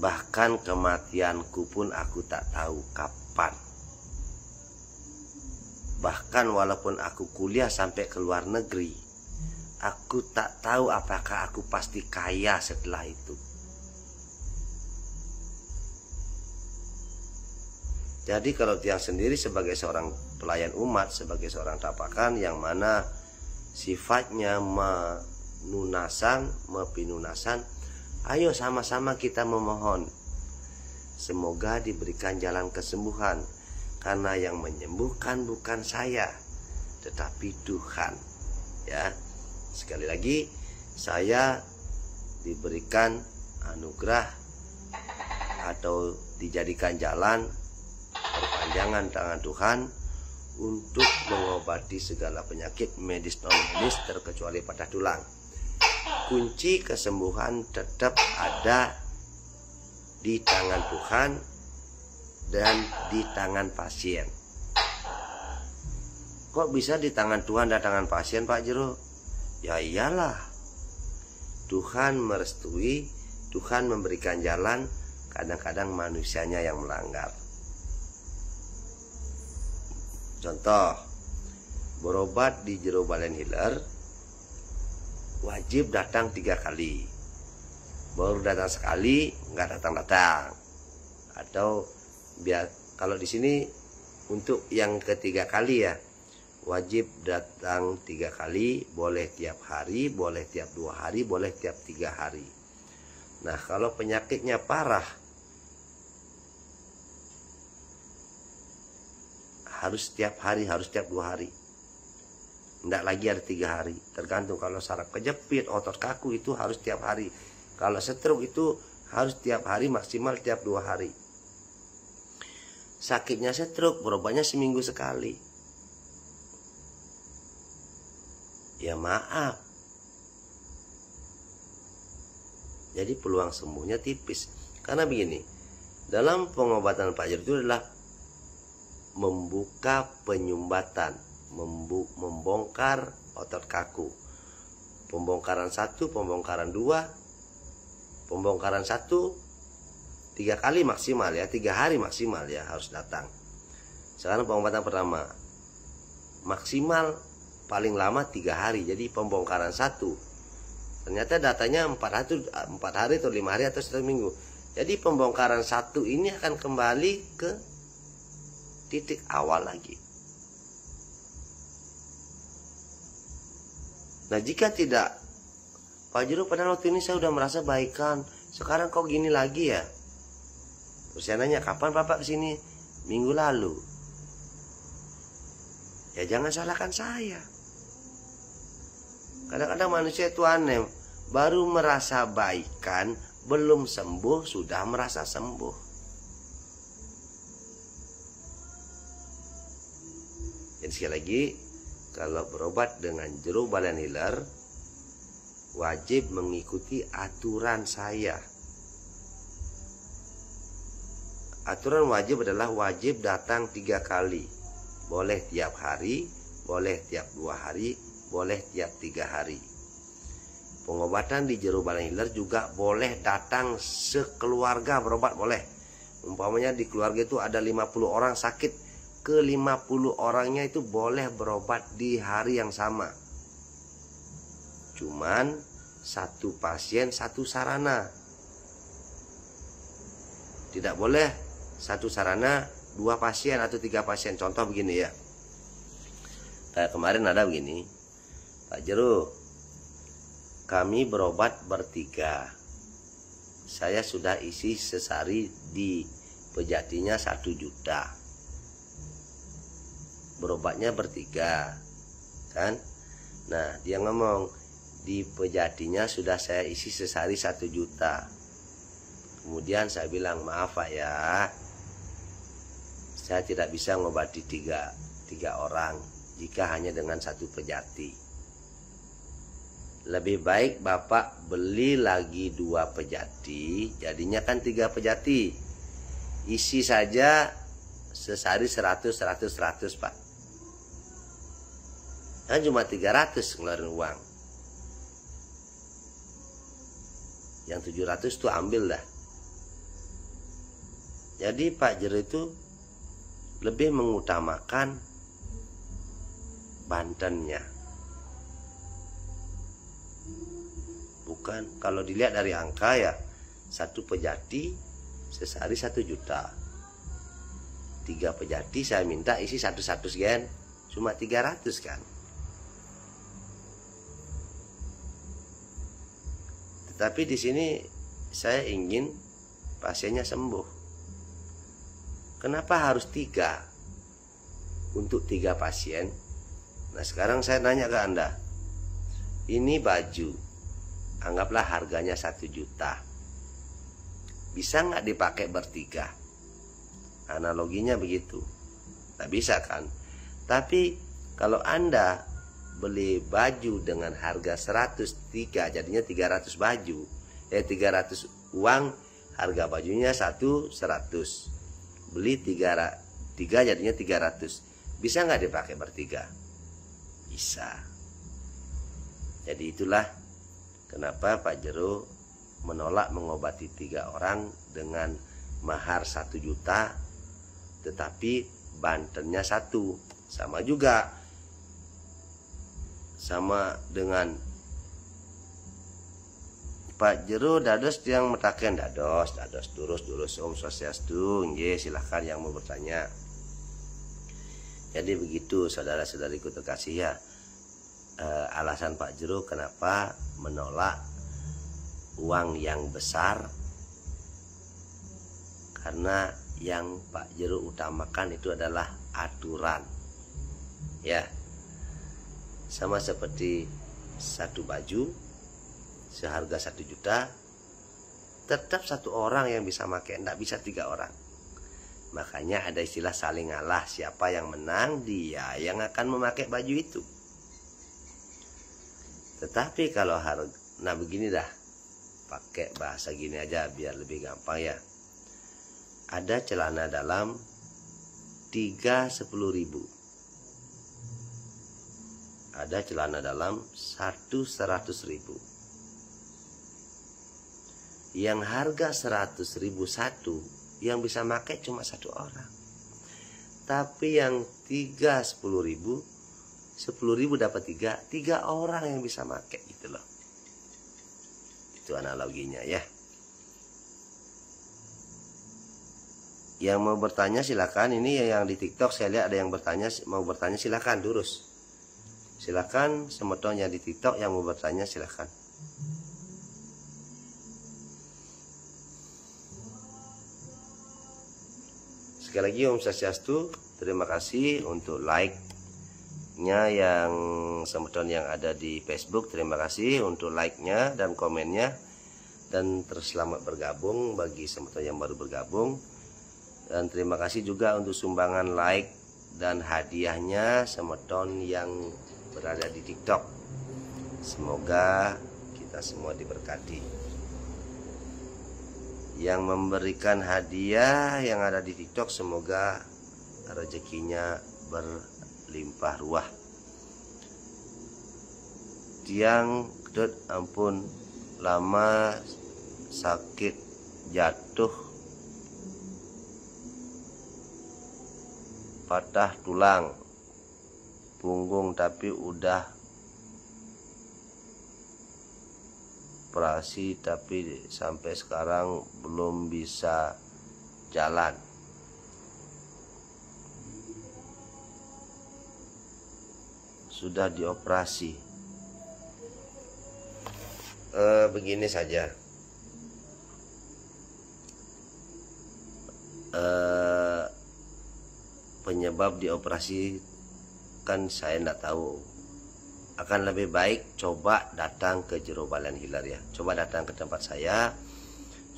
Speaker 1: bahkan kematianku pun aku tak tahu kapan. Bahkan walaupun aku kuliah sampai ke luar negeri, aku tak tahu apakah aku pasti kaya setelah itu. Jadi kalau Tiang sendiri sebagai seorang pelayan umat, sebagai seorang tapakan yang mana sifatnya mepinunasan, ayo sama-sama kita memohon. Semoga diberikan jalan kesembuhan. Karena yang menyembuhkan bukan saya, tetapi Tuhan. Ya, sekali lagi saya diberikan anugerah atau dijadikan jalan perpanjangan tangan Tuhan untuk mengobati segala penyakit medis non medis terkecuali patah tulang. Kunci kesembuhan tetap ada di tangan Tuhan dan di tangan pasien. Kok bisa di tangan Tuhan dan tangan pasien Pak Jeruk? Ya iyalah, Tuhan merestui, Tuhan memberikan jalan, kadang-kadang manusianya yang melanggar. Contoh, berobat di jero Balen Hilir wajib datang 3 kali. Baru datang sekali nggak datang-datang. Atau biar kalau di sini untuk yang ketiga kali ya, wajib datang 3 kali, boleh tiap hari, boleh tiap 2 hari, boleh tiap 3 hari. Nah, kalau penyakitnya parah, harus setiap hari, harus setiap 2 hari. Tidak lagi ada 3 hari. Tergantung, kalau saraf kejepit, otot kaku itu harus tiap hari. Kalau stroke itu harus tiap hari, maksimal tiap 2 hari. Sakitnya stroke, berobatnya seminggu sekali. Ya maaf. Jadi peluang sembuhnya tipis. Karena begini, dalam pengobatan Pak Jero itu adalah membuka penyumbatan, membongkar otot kaku. Pembongkaran 1, pembongkaran 2, pembongkaran 1 3 kali maksimal ya, 3 hari maksimal ya harus datang. Sekarang pengobatan pertama maksimal paling lama 3 hari. Jadi pembongkaran 1 ternyata datanya 4 hari atau 5 hari atau 1 minggu. Jadi pembongkaran 1 ini akan kembali ke titik awal lagi. Nah, jika tidak, Pak Jero pada waktu ini saya udah merasa baikan, sekarang kok gini lagi ya? Terus saya nanya, kapan Bapak kesini? Minggu lalu. Ya jangan salahkan saya. Kadang-kadang manusia itu aneh, baru merasa baikan, belum sembuh sudah merasa sembuh. Jadi sekali lagi, kalau berobat dengan jero Balen Hilir, wajib mengikuti aturan saya. Aturan wajib adalah wajib datang 3 kali. Boleh tiap hari, boleh tiap 2 hari, boleh tiap 3 hari. Pengobatan di jero Balen Hilir juga boleh datang sekeluarga berobat, boleh. Umpamanya di keluarga itu ada 50 orang sakit, ke 50 orangnya itu boleh berobat di hari yang sama. Cuman 1 pasien 1 sarana. Tidak boleh 1 sarana 2 pasien atau 3 pasien. Contoh begini ya, kayak kemarin ada begini, Pak Jero, kami berobat bertiga. Saya sudah isi sesari di Pejatinya 1 juta. Berobatnya bertiga, kan? Nah, dia ngomong, di Pejatinya sudah saya isi sesari 1 juta. Kemudian saya bilang, maaf Pak ya, saya tidak bisa ngobati tiga orang jika hanya dengan 1 pejati. Lebih baik Bapak beli lagi 2 pejati, jadinya kan 3 pejati. Isi saja sesari 100 Pak. Kan cuma 300 ngeluarin uang. Yang 700 tuh ambil dah. Jadi Pak Jero itu lebih mengutamakan Bantennya. Bukan, kalau dilihat dari angka ya, 1 pejati sesari 1 juta. 3 pejati saya minta isi 100 gen, cuma 300 kan. Tetapi di sini saya ingin pasiennya sembuh. Kenapa harus 3 untuk 3 pasien? Nah, sekarang saya nanya ke Anda, ini baju, anggaplah harganya 1 juta, bisa nggak dipakai bertiga? Analoginya begitu. Nggak bisa kan? Tapi kalau Anda beli baju dengan harga 103, jadinya 300 baju, 300 uang, harga bajunya 100. Beli 3 jadinya 300. Bisa nggak dipakai bertiga? Bisa. Jadi itulah kenapa Pak Jero menolak mengobati 3 orang dengan mahar 1 juta, tetapi Bantennya 1. Sama juga, sama dengan Pak Jero dados yang metaken dados durus Om Swastiastu. Nggih, silahkan yang mau bertanya. Jadi begitu saudara-saudariku terkasih ya, alasan Pak Jero kenapa menolak uang yang besar, karena yang Pak Jero utamakan itu adalah aturan. Ya, sama seperti satu baju seharga 1 juta, tetap satu orang yang bisa pakai, tidak bisa 3 orang. Makanya ada istilah saling ngalah, siapa yang menang dia yang akan memakai baju itu. Tetapi kalau harga, nah begini dah, pakai bahasa gini aja biar lebih gampang ya. Ada celana dalam 3 10.000. Ada celana dalam 1 100.000. Yang harga 100.000 satu, yang bisa pakai cuma 1 orang. Tapi yang 3 10.000, 10.000 dapat 3 orang yang bisa pakai gitu loh. Itu analoginya ya. Yang mau bertanya silakan. Ini yang di TikTok saya lihat ada yang bertanya, mau bertanya silakan Durus. Silakan semeton yang di TikTok yang mau bertanya silakan. Sekali lagi Om Swastiastu, terima kasih untuk like-nya yang semeton yang ada di Facebook. Terima kasih untuk like-nya dan komennya, dan terus selamat bergabung bagi semeton yang baru bergabung. Dan terima kasih juga untuk sumbangan like dan hadiahnya semeton yang berada di TikTok. Semoga kita semua diberkati. Yang memberikan hadiah yang ada di TikTok, semoga rezekinya berlimpah ruah. Tiang kedut ampun lama sakit jatuh patah tulang punggung, tapi udah operasi, tapi sampai sekarang belum bisa jalan. Sudah dioperasi. Begini saja. Penyebab dioperasi kan saya tidak tahu. Akan lebih baik coba datang ke Jero Balen Hilir ya. Coba datang ke tempat saya.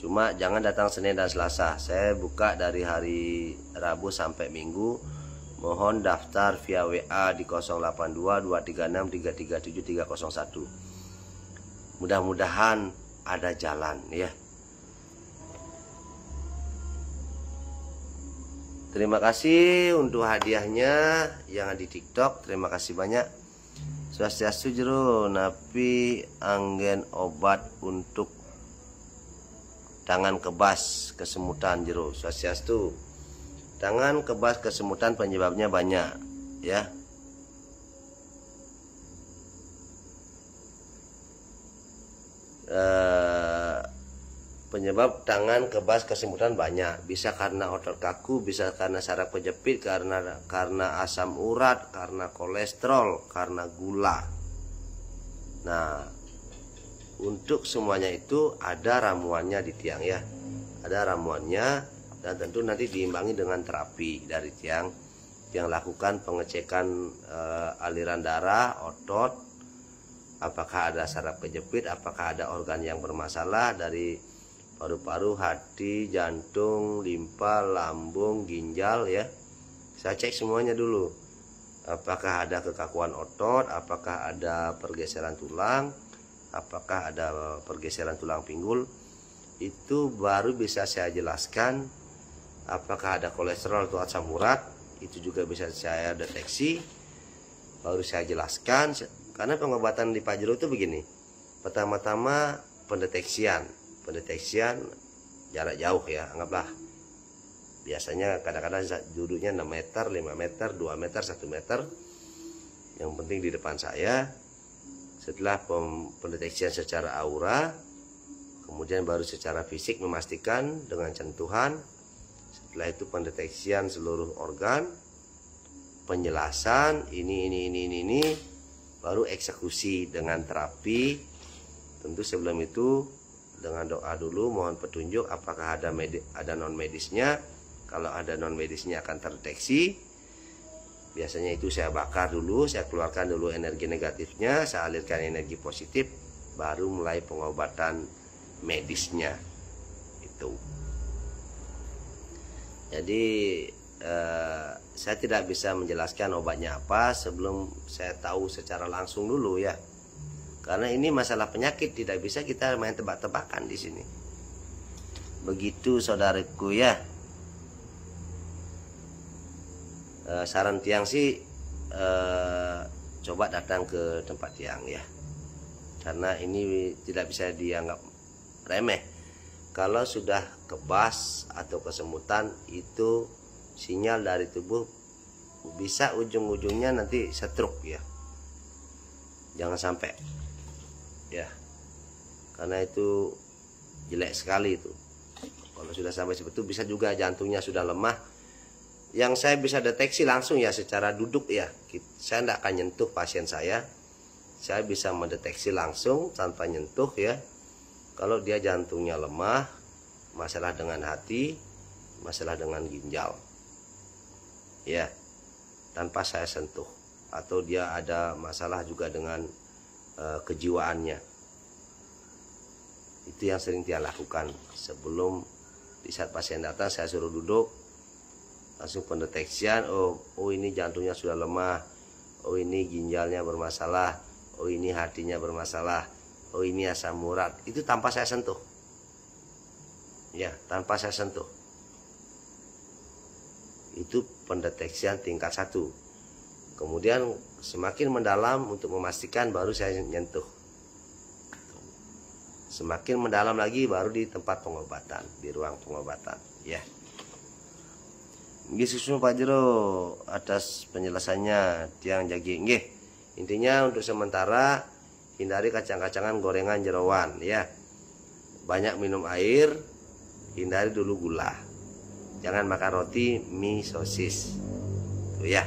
Speaker 1: Cuma jangan datang Senin dan Selasa. Saya buka dari hari Rabu sampai Minggu. Mohon daftar via WA di 082 236 337 301. Mudah-mudahan ada jalan ya. Terima kasih untuk hadiahnya yang ada di TikTok. Terima kasih banyak. Swastiastu Jero, napi anggen obat untuk tangan kebas kesemutan Jero. Swastiastu. Tangan kebas kesemutan penyebabnya banyak ya. Penyebab tangan kebas kesemutan banyak. Bisa karena otot kaku, bisa karena saraf kejepit, karena asam urat, karena kolesterol, karena gula. Nah, untuk semuanya itu ada ramuannya di tiang ya. Ada ramuannya, dan tentu nanti diimbangi dengan terapi dari tiang. Yang lakukan pengecekan aliran darah, otot, apakah ada saraf kejepit, apakah ada organ yang bermasalah dari paru-paru, hati, jantung, limpa, lambung, ginjal ya. Saya cek semuanya dulu. Apakah ada kekakuan otot, apakah ada pergeseran tulang, apakah ada pergeseran tulang pinggul. Itu baru bisa saya jelaskan. Apakah ada kolesterol atau asam urat, itu juga bisa saya deteksi. Baru saya jelaskan. Karena pengobatan di Pak Jero itu begini. Pertama-tama pendeteksian jarak jauh ya, anggaplah Biasanya kadang-kadang duduknya 6 meter, 5 meter, 2 meter, 1 meter. Yang penting di depan saya. Setelah pendeteksian secara aura, kemudian baru secara fisik memastikan dengan sentuhan. Setelah itu pendeteksian seluruh organ, penjelasan ini, baru eksekusi dengan terapi. Tentu sebelum itu dengan doa dulu, mohon petunjuk apakah ada non medisnya. Kalau ada non medisnya akan terdeteksi. Biasanya itu saya bakar dulu, saya keluarkan dulu energi negatifnya, saya alirkan energi positif, baru mulai pengobatan medisnya. Itu. Jadi saya tidak bisa menjelaskan obatnya apa sebelum saya tahu secara langsung dulu ya. Karena ini masalah penyakit, tidak bisa kita main tebak-tebakan di sini. Begitu saudaraku ya. Saran Tiang sih coba datang ke tempat Tiang ya, karena ini tidak bisa dianggap remeh. Kalau sudah kebas atau kesemutan, itu sinyal dari tubuh bisa ujung-ujungnya nanti stroke ya, jangan sampai ya, karena itu jelek sekali itu. Kalau sudah sampai seperti itu, bisa juga jantungnya sudah lemah. Yang saya bisa deteksi langsung ya secara duduk ya, saya tidak akan nyentuh pasien saya bisa mendeteksi langsung tanpa nyentuh ya. Kalau dia jantungnya lemah, masalah dengan hati, masalah dengan ginjal ya, tanpa saya sentuh. Atau dia ada masalah juga dengan kejiwaannya. Itu yang sering dia lakukan. Sebelum di saat pasien datang, saya suruh duduk, langsung pendeteksian. Oh ini jantungnya sudah lemah, oh ini ginjalnya bermasalah, oh ini hatinya bermasalah, oh ini asam urat. Itu tanpa saya sentuh ya, tanpa saya sentuh. Itu pendeteksian tingkat 1. Kemudian semakin mendalam untuk memastikan, baru saya nyentuh. Semakin mendalam lagi baru di tempat pengobatan, di ruang pengobatan ya. Yesus Pak Jero atas penjelasannya Tiang Jagi. Nggih. Intinya untuk sementara hindari kacang-kacangan, gorengan, jeroan ya. Banyak minum air, hindari dulu gula. Jangan makan roti, mie, sosis. Tuh ya.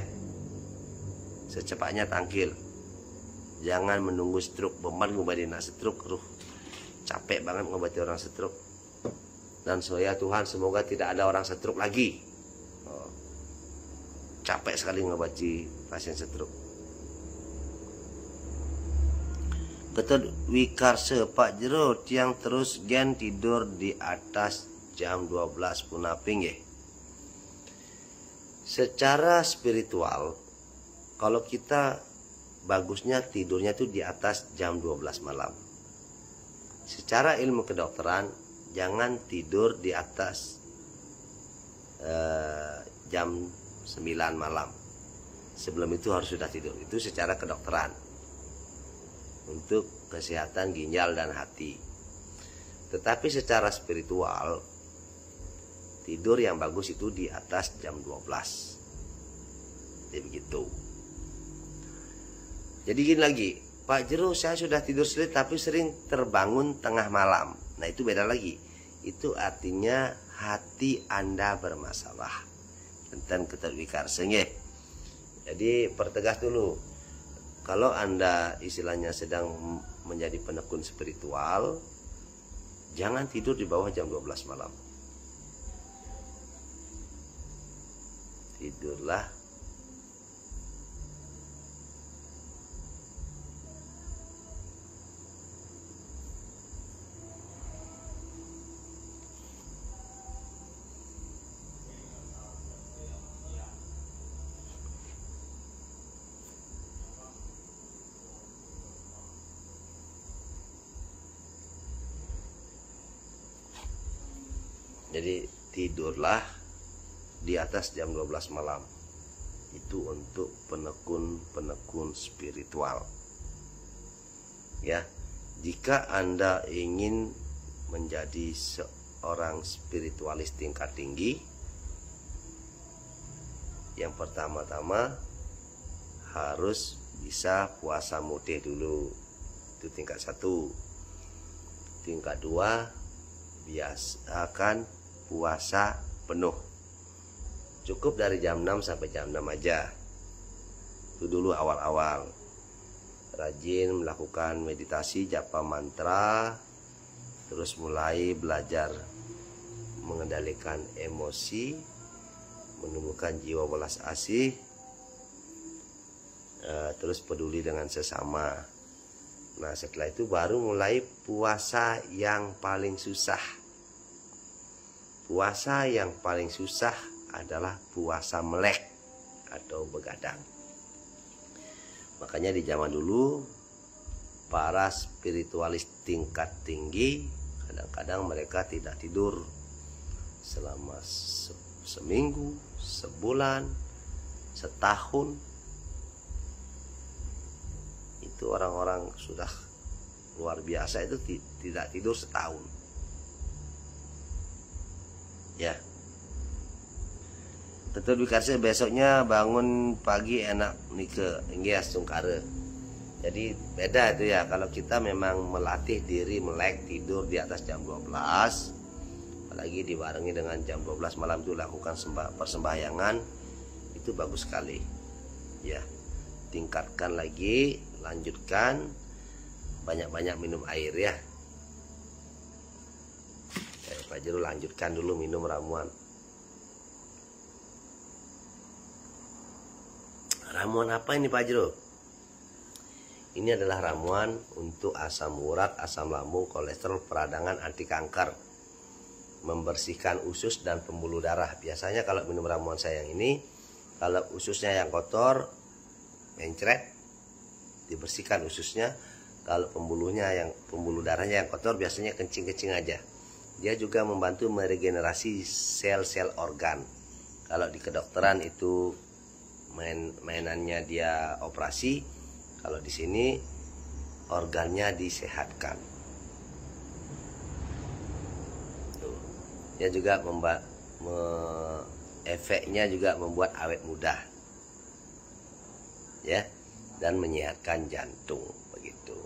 Speaker 1: Secepatnya tangkil. Jangan menunggu stroke, beban ngobati nak stroke, capek banget ngobati orang stroke. Dan saya Tuhan semoga tidak ada orang stroke lagi. Capek sekali ngobati pasien stroke. Ketut wikarse Pak Jero Tiang terus gen tidur di atas jam 12 punaping ya. Secara spiritual, kalau kita bagusnya tidurnya itu di atas jam 12 malam. Secara ilmu kedokteran, jangan tidur di atas jam 9 malam. Sebelum itu harus sudah tidur. Itu secara kedokteran untuk kesehatan ginjal dan hati. Tetapi secara spiritual, tidur yang bagus itu di atas jam 12. Jadi begitu. Jadi gini lagi, Pak Jero saya sudah tidur selip tapi sering terbangun tengah malam. Nah itu beda lagi. Itu artinya hati Anda bermasalah. Tentang keterwikarsa. Jadi pertegas dulu. Kalau Anda istilahnya sedang menjadi penekun spiritual, jangan tidur di bawah jam 12 malam. Tidurlah Jadi tidurlah di atas jam 12 malam. Itu untuk penekun spiritual. Ya, jika Anda ingin menjadi seorang spiritualis tingkat tinggi, Yang pertama-tama harus bisa puasa mutih dulu, itu tingkat 1. Tingkat 2, biasakan puasa penuh, cukup dari jam 6 sampai jam 6 aja. Itu dulu awal-awal. Rajin melakukan meditasi, japa mantra, terus mulai belajar mengendalikan emosi, menumbuhkan jiwa welas asih, terus peduli dengan sesama. Nah, setelah itu baru mulai puasa yang paling susah. Puasa yang paling susah adalah puasa melek atau begadang. Makanya di zaman dulu para spiritualis tingkat tinggi kadang-kadang mereka tidak tidur selama seminggu, sebulan, setahun. Itu orang-orang sudah luar biasa itu tidak tidur setahun. Ya. Tentu dikasih besoknya bangun pagi enak nike inggias tungkare. Jadi beda itu ya, kalau kita memang melatih diri melek tidur di atas jam 12, apalagi dibarengi dengan jam 12 malam itu lakukan persembahyangan, itu bagus sekali. Ya, tingkatkan lagi, lanjutkan, banyak-banyak minum air ya. Pak Jero lanjutkan dulu minum ramuan. Ramuan apa ini Pak Jero? Ini adalah ramuan untuk asam urat, asam lambung, kolesterol, peradangan, anti kanker, membersihkan usus dan pembuluh darah. Biasanya kalau minum ramuan saya yang ini, kalau ususnya yang kotor, mencret, dibersihkan ususnya. Kalau pembuluh darahnya yang kotor, biasanya kencing-kencing aja. Dia juga membantu meregenerasi sel-sel organ. Kalau di kedokteran itu mainannya dia operasi. Kalau di sini organnya disehatkan. Tuh. Dia juga efeknya juga membuat awet muda, ya, dan menyehatkan jantung begitu.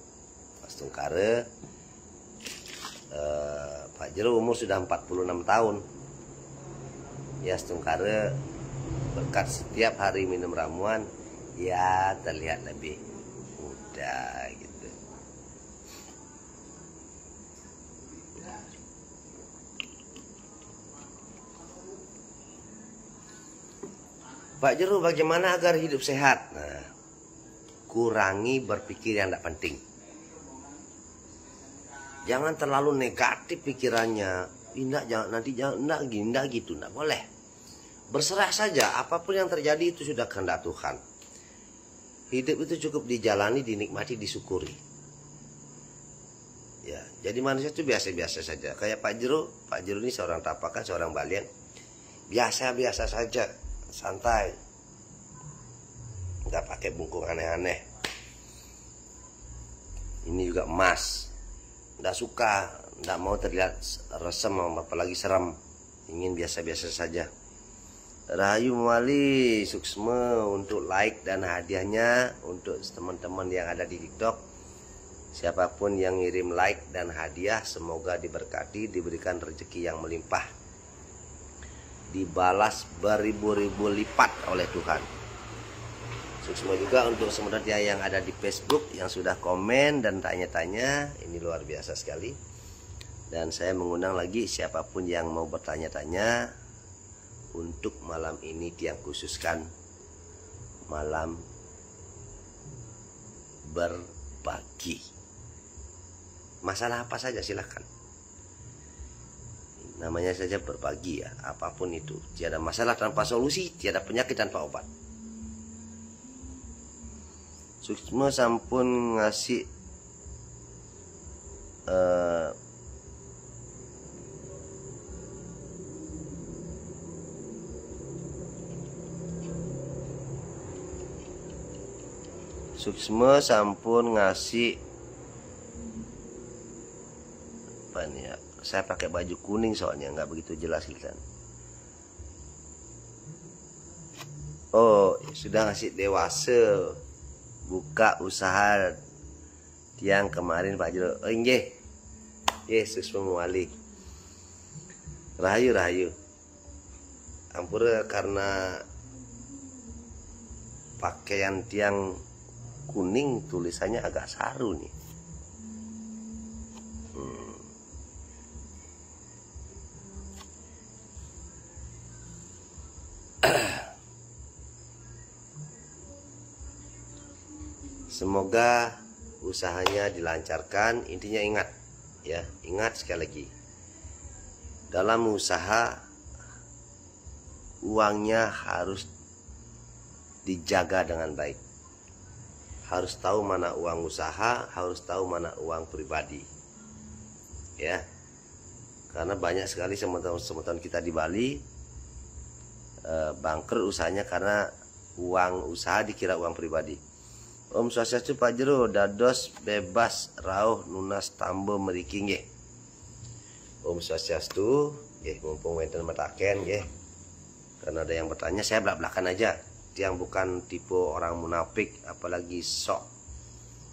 Speaker 1: Mas Tungkare, Pak Jero umur sudah 46 tahun. Ya, Tungkare berkat setiap hari minum ramuan, ya terlihat lebih muda gitu. Pak Jero, bagaimana agar hidup sehat? Nah, kurangi berpikir yang tidak penting. Jangan terlalu negatif pikirannya. Jangan gitu, enggak boleh. Berserah saja, apapun yang terjadi itu sudah kehendak Tuhan. Hidup itu cukup dijalani, dinikmati, disyukuri. Ya, jadi manusia itu biasa-biasa saja. Kayak Pak Jero ini seorang tapakan, seorang balian. Biasa-biasa saja, santai. Enggak pakai bungkung aneh-aneh. Ini juga emas. Enggak suka, enggak mau terlihat resem, apalagi seram. Ingin biasa-biasa saja. Rahayu Mawali Suksma untuk like dan hadiahnya untuk teman-teman yang ada di TikTok. Siapapun yang ngirim like dan hadiah semoga diberkati, diberikan rezeki yang melimpah, dibalas beribu-ribu lipat oleh Tuhan. Suksma juga untuk semuanya yang ada di Facebook yang sudah komen dan tanya-tanya, ini luar biasa sekali. Dan saya mengundang lagi siapapun yang mau bertanya-tanya. Untuk malam ini dia khususkan malam berbagi. Masalah apa saja silahkan. Namanya saja berbagi ya, apapun itu. Tiada masalah tanpa solusi, tiada penyakit tanpa obat. Suksma sampun ngasih Suksma sampun ngasih apa nih ya? Saya pakai baju kuning soalnya nggak begitu jelas kelihatan. Oh, sudah ngasih dewasa buka usaha tiang kemarin Pak Jero. Oh nggih. Yesus memuali. Rahayu. Ampura karena pakaian tiang kuning tulisannya agak saru nih. Semoga usahanya dilancarkan. Intinya ingat ya, ingat sekali lagi, dalam usaha uangnya harus dijaga dengan baik. Harus tahu mana uang usaha, harus tahu mana uang pribadi. Ya. Karena banyak sekali teman-teman kita di Bali bangkrut usahanya karena uang usaha dikira uang pribadi. Om Swastiastu Pak Jero, dados bebas rauh nunas tambo mriki nggih. Om Swastiastu, nggih mumpung wonten mataken nggih. Karena ada yang bertanya, saya belak-belakan aja. Yang bukan tipe orang munafik, apalagi sok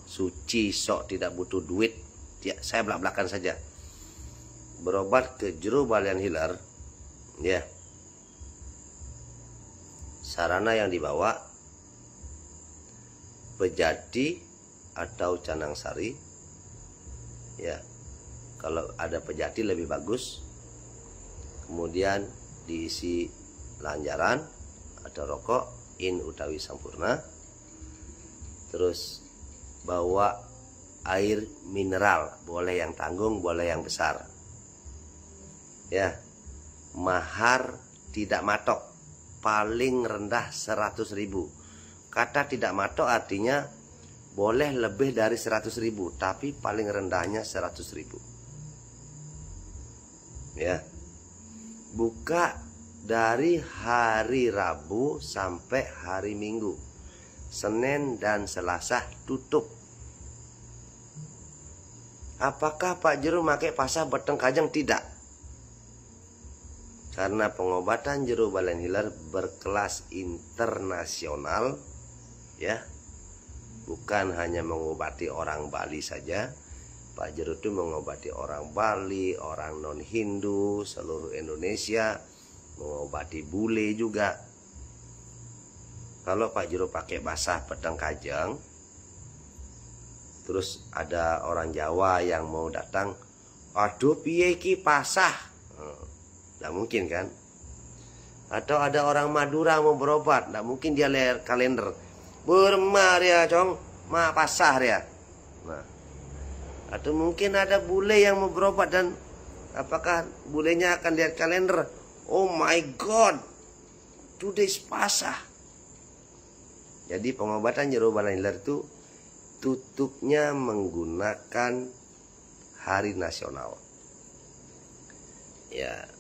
Speaker 1: suci, sok tidak butuh duit. Ya, saya belak-belakan saja. Berobat ke Jero Balian Hilir, ya. Sarana yang dibawa Pejati atau Canang Sari, ya. Kalau ada Pejati lebih bagus. Kemudian diisi lanjaran atau rokok in utawi sampurna. Terus bawa air mineral, boleh yang tanggung, boleh yang besar. Ya. Mahar tidak matok, paling rendah 100.000. Kata tidak matok artinya boleh lebih dari 100.000, tapi paling rendahnya 100.000. Ya. Buka dari hari Rabu sampai hari Minggu. Senin dan Selasa tutup. Apakah Pak Jero pakai pasah beteng kajang? Tidak. Karena pengobatan Jero Balian Hilir berkelas internasional. Ya, bukan hanya mengobati orang Bali saja. Pak Jero itu mengobati orang Bali, orang non Hindu, seluruh Indonesia, mengobati bule juga. Kalau Pak Jero pakai basah pedang kajang, terus ada orang Jawa yang mau datang, aduh piye iki pasah, nggak mungkin kan? Atau ada orang Madura mau berobat, nggak mungkin dia lihat kalender. Burma dia cong, ma pasah dia. Nah, atau mungkin ada bule yang mau berobat dan apakah bulenya akan lihat kalender? Oh my God, today's pasah. Jadi pengobatan Jero Balian Hilir itu tutupnya menggunakan hari nasional. Ya.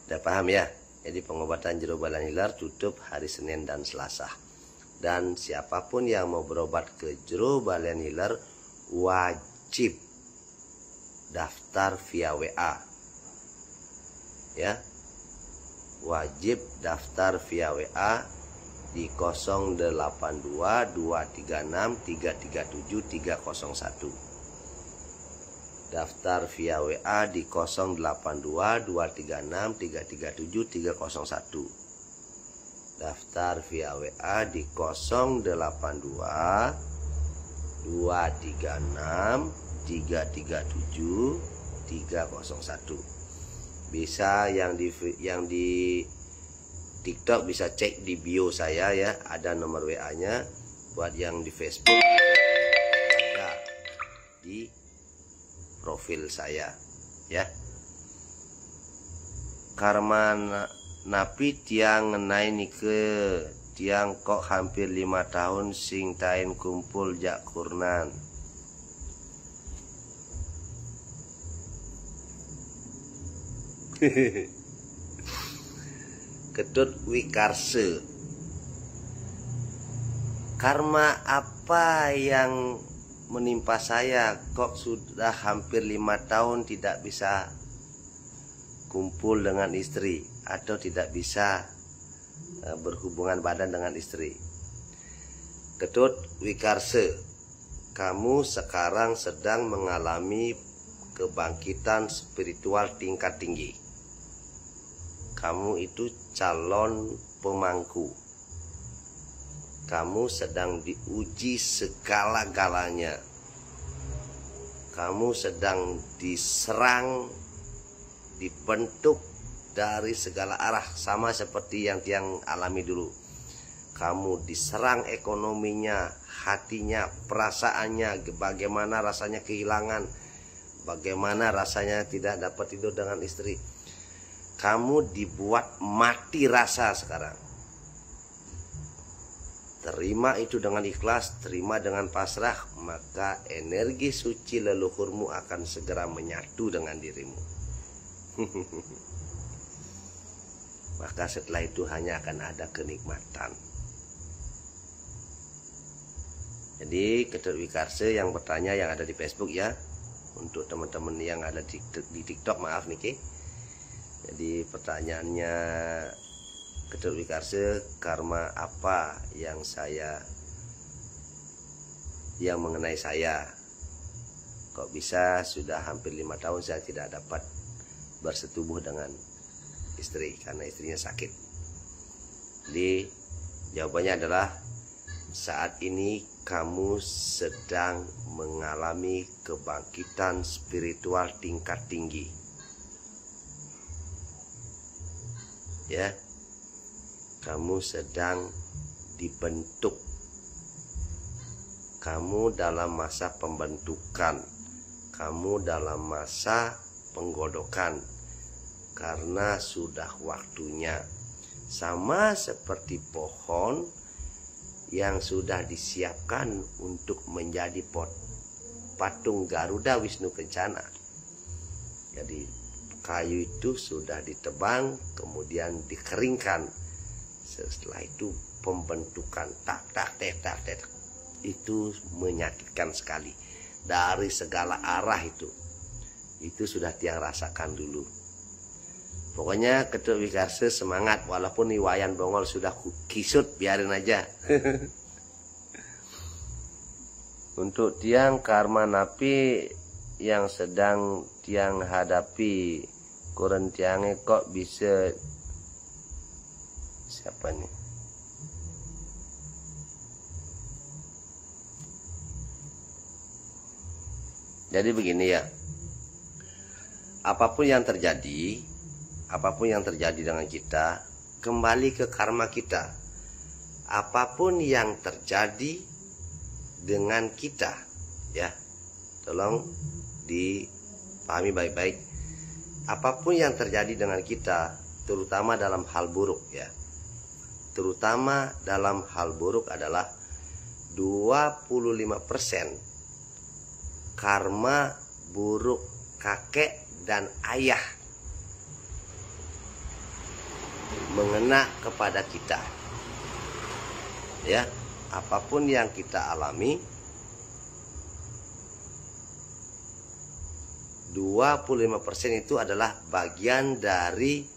Speaker 1: Udah paham ya? Jadi pengobatan Jero Balian Hilir tutup hari Senin dan Selasa. Dan siapapun yang mau berobat ke Jero Balian Hilir wajib daftar via WA. Ya. Wajib daftar via WA di 082 236 337 301. Daftar via WA di 082 236 337 301. Daftar via WA di 082 236 337 301. Bisa yang di TikTok bisa cek di bio saya ya, ada nomor WA-nya. Buat yang di Facebook ada di profil saya ya. Karma napi tiang ngenai nike tiang kok hampir 5 tahun sing tain kumpul jak kurnan. Ketut Wikarse. Karma apa yang menimpa saya? Kok sudah hampir 5 tahun tidak bisa kumpul dengan istri atau tidak bisa berhubungan badan dengan istri? Ketut Wikarse, kamu sekarang sedang mengalami kebangkitan spiritual tingkat tinggi. Kamu itu calon pemangku. Kamu sedang diuji segala-galanya. Kamu sedang diserang, dibentuk dari segala arah, sama seperti yang Tiang alami dulu. Kamu diserang ekonominya, hatinya, perasaannya, bagaimana rasanya kehilangan, bagaimana rasanya tidak dapat tidur dengan istri. Kamu dibuat mati rasa sekarang. Terima itu dengan ikhlas, terima dengan pasrah, maka energi suci leluhurmu akan segera menyatu dengan dirimu. Maka setelah itu hanya akan ada kenikmatan. Jadi Ketut Wikarse yang bertanya, yang ada di Facebook ya, untuk teman-teman yang ada di TikTok, maaf nih. Jadi pertanyaannya Ketut Wikarse, karma apa yang mengenai saya? Kok bisa sudah hampir 5 tahun saya tidak dapat bersetubuh dengan istri karena istrinya sakit. Jadi jawabannya adalah saat ini kamu sedang mengalami kebangkitan spiritual tingkat tinggi. Ya. Kamu sedang dibentuk. Kamu dalam masa pembentukan. Kamu dalam masa penggodokan. Karena sudah waktunya. Sama seperti pohon yang sudah disiapkan untuk menjadi patung Garuda Wisnu Kencana. Jadi kayu itu sudah ditebang, kemudian dikeringkan. Setelah itu pembentukan tak itu menyakitkan sekali dari segala arah itu sudah Tiang rasakan dulu. Pokoknya Ketut Wikarse semangat, walaupun nih Wayan Bongol sudah kisut, biarin aja. Untuk Tiang karma napi yang sedang Tiang hadapi, kurang Tiangnya kok bisa. Siapa nih? Jadi begini ya. Apapun yang terjadi dengan kita, kembali ke karma kita. Apapun yang terjadi dengan kita, ya. Tolong dipahami baik-baik. Apapun yang terjadi dengan kita, terutama dalam hal buruk ya. Terutama dalam hal buruk adalah 25% karma buruk kakek dan ayah mengena kepada kita. Ya, apapun yang kita alami, 25% itu adalah bagian dari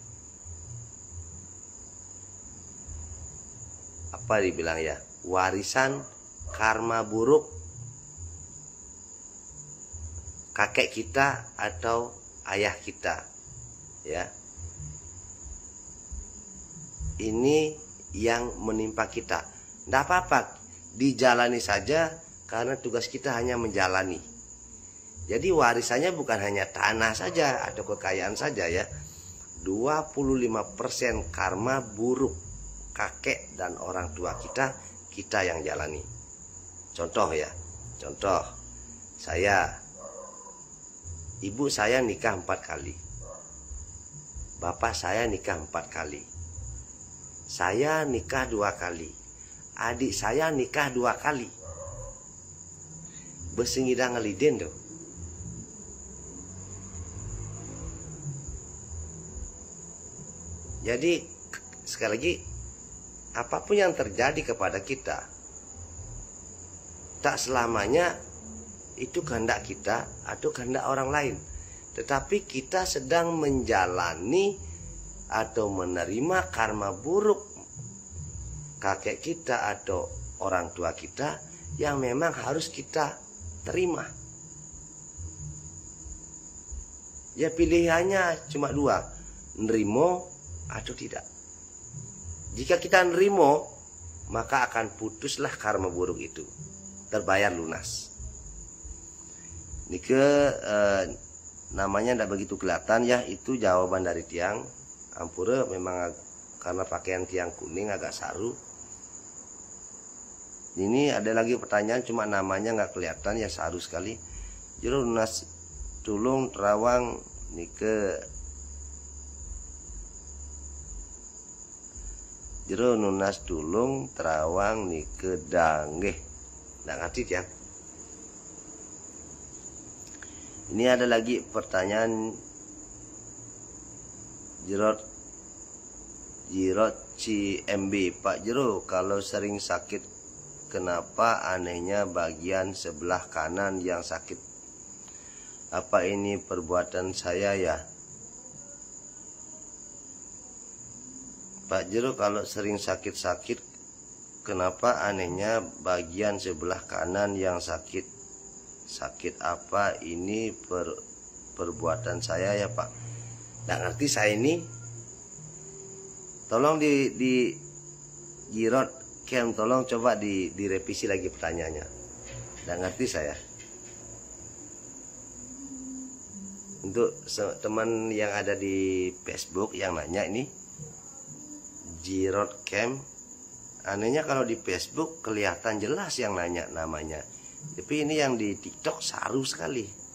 Speaker 1: apa dibilang ya, warisan karma buruk kakek kita atau ayah kita ya. Ini yang menimpa kita. Tidak apa-apa, dijalani saja karena tugas kita hanya menjalani. Jadi warisannya bukan hanya tanah saja atau kekayaan saja ya. 25% karma buruk kakek dan orang tua kita yang jalani. Contoh ya, contoh ibu saya nikah 4 kali, bapak saya nikah 4 kali, saya nikah 2 kali, adik saya nikah 2 kali. Besengidang ngelidin tuh. Jadi sekali lagi, apapun yang terjadi kepada kita, tak selamanya itu kehendak kita atau kehendak orang lain, tetapi kita sedang menjalani atau menerima karma buruk kakek kita atau orang tua kita yang memang harus kita terima. Ya pilihannya cuma dua, nerimo atau tidak. Jika kita nerimo, maka akan putuslah karma buruk itu, terbayar lunas. Nike namanya tidak begitu kelihatan ya, itu jawaban dari tiang Ampura. Memang karena pakaian tiang kuning agak saru. Ini ada lagi pertanyaan, cuma namanya nggak kelihatan ya, saru sekali. Jero lunas tulung terawang nike jero nunas tulung terawang nike danggeh. Nggak ngerti ya. Ini ada lagi pertanyaan Jirot CMB. Pak Jero, kalau sering sakit kenapa anehnya bagian sebelah kanan yang sakit? Apa ini perbuatan saya ya? Pak Jero, kalau sering sakit-sakit kenapa anehnya bagian sebelah kanan yang sakit? Sakit apa ini perbuatan saya ya Pak? Nggak ngerti saya ini. Tolong di Jirot Kem, tolong coba direvisi lagi pertanyaannya. Nggak ngerti saya. Untuk teman yang ada di Facebook yang nanya ini, Jirot Kem, anehnya kalau di Facebook kelihatan jelas yang nanya namanya. Tapi ini yang di TikTok saru sekali.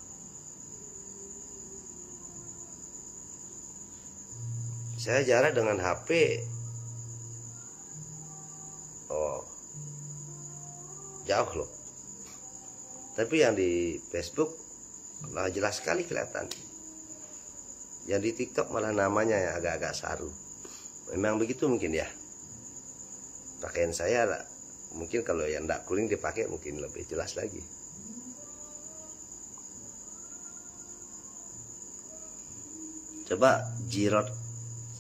Speaker 1: Saya jarak dengan HP. Oh, jauh loh. Tapi yang di Facebook malah jelas sekali kelihatan. Yang di TikTok malah namanya yang agak-agak saru. Memang begitu mungkin ya. Pakaian saya lah. Mungkin kalau yang tidak kuning dipakai mungkin lebih jelas lagi. Coba Jirot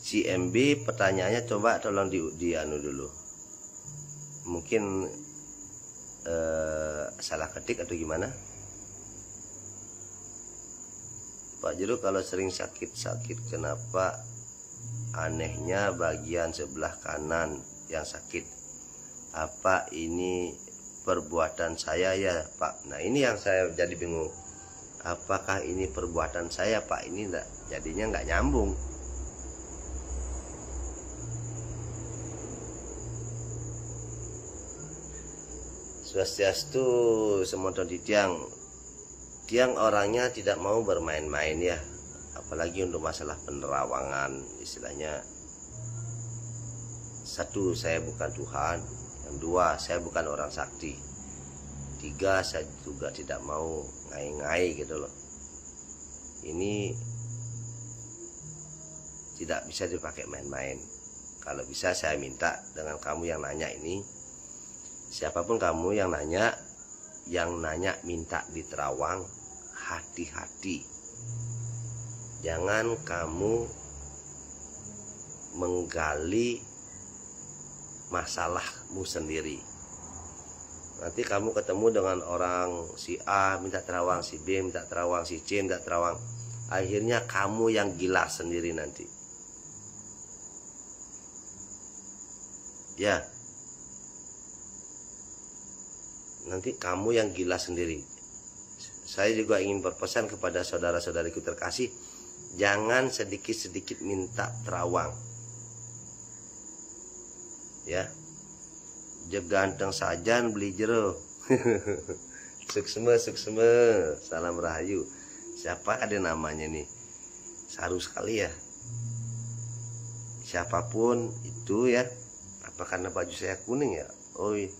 Speaker 1: CMB pertanyaannya coba tolong di anu dulu. Mungkin salah ketik atau gimana. Pak Jero, kalau sering sakit-sakit kenapa anehnya bagian sebelah kanan yang sakit? Apa ini perbuatan saya ya Pak? Nah ini yang saya jadi bingung. Apakah ini perbuatan saya Pak? Ini enggak, jadinya nggak nyambung. Swastiastu semonton di tiang. Tiang orangnya tidak mau bermain-main ya. Apalagi untuk masalah penerawangan. Istilahnya, satu, saya bukan Tuhan. Dua, saya bukan orang sakti. Tiga, saya juga tidak mau ngai-ngai gitu loh. Ini tidak bisa dipakai main-main. Kalau bisa saya minta dengan kamu yang nanya ini, siapapun kamu yang nanya minta diterawang, hati-hati. Jangan kamu menggali masalahmu sendiri. Nanti kamu ketemu dengan orang si A minta terawang, si B minta terawang, si C minta terawang. Akhirnya kamu yang gila sendiri nanti. Ya. Nanti kamu yang gila sendiri. Saya juga ingin berpesan kepada saudara-saudariku terkasih, jangan sedikit-sedikit minta terawang. Ya, je ganteng sajan beli jero. Sukseme, salam rahayu. Siapa ada namanya nih? Saru sekali ya. Siapapun itu ya. Apa karena baju saya kuning ya? Oi,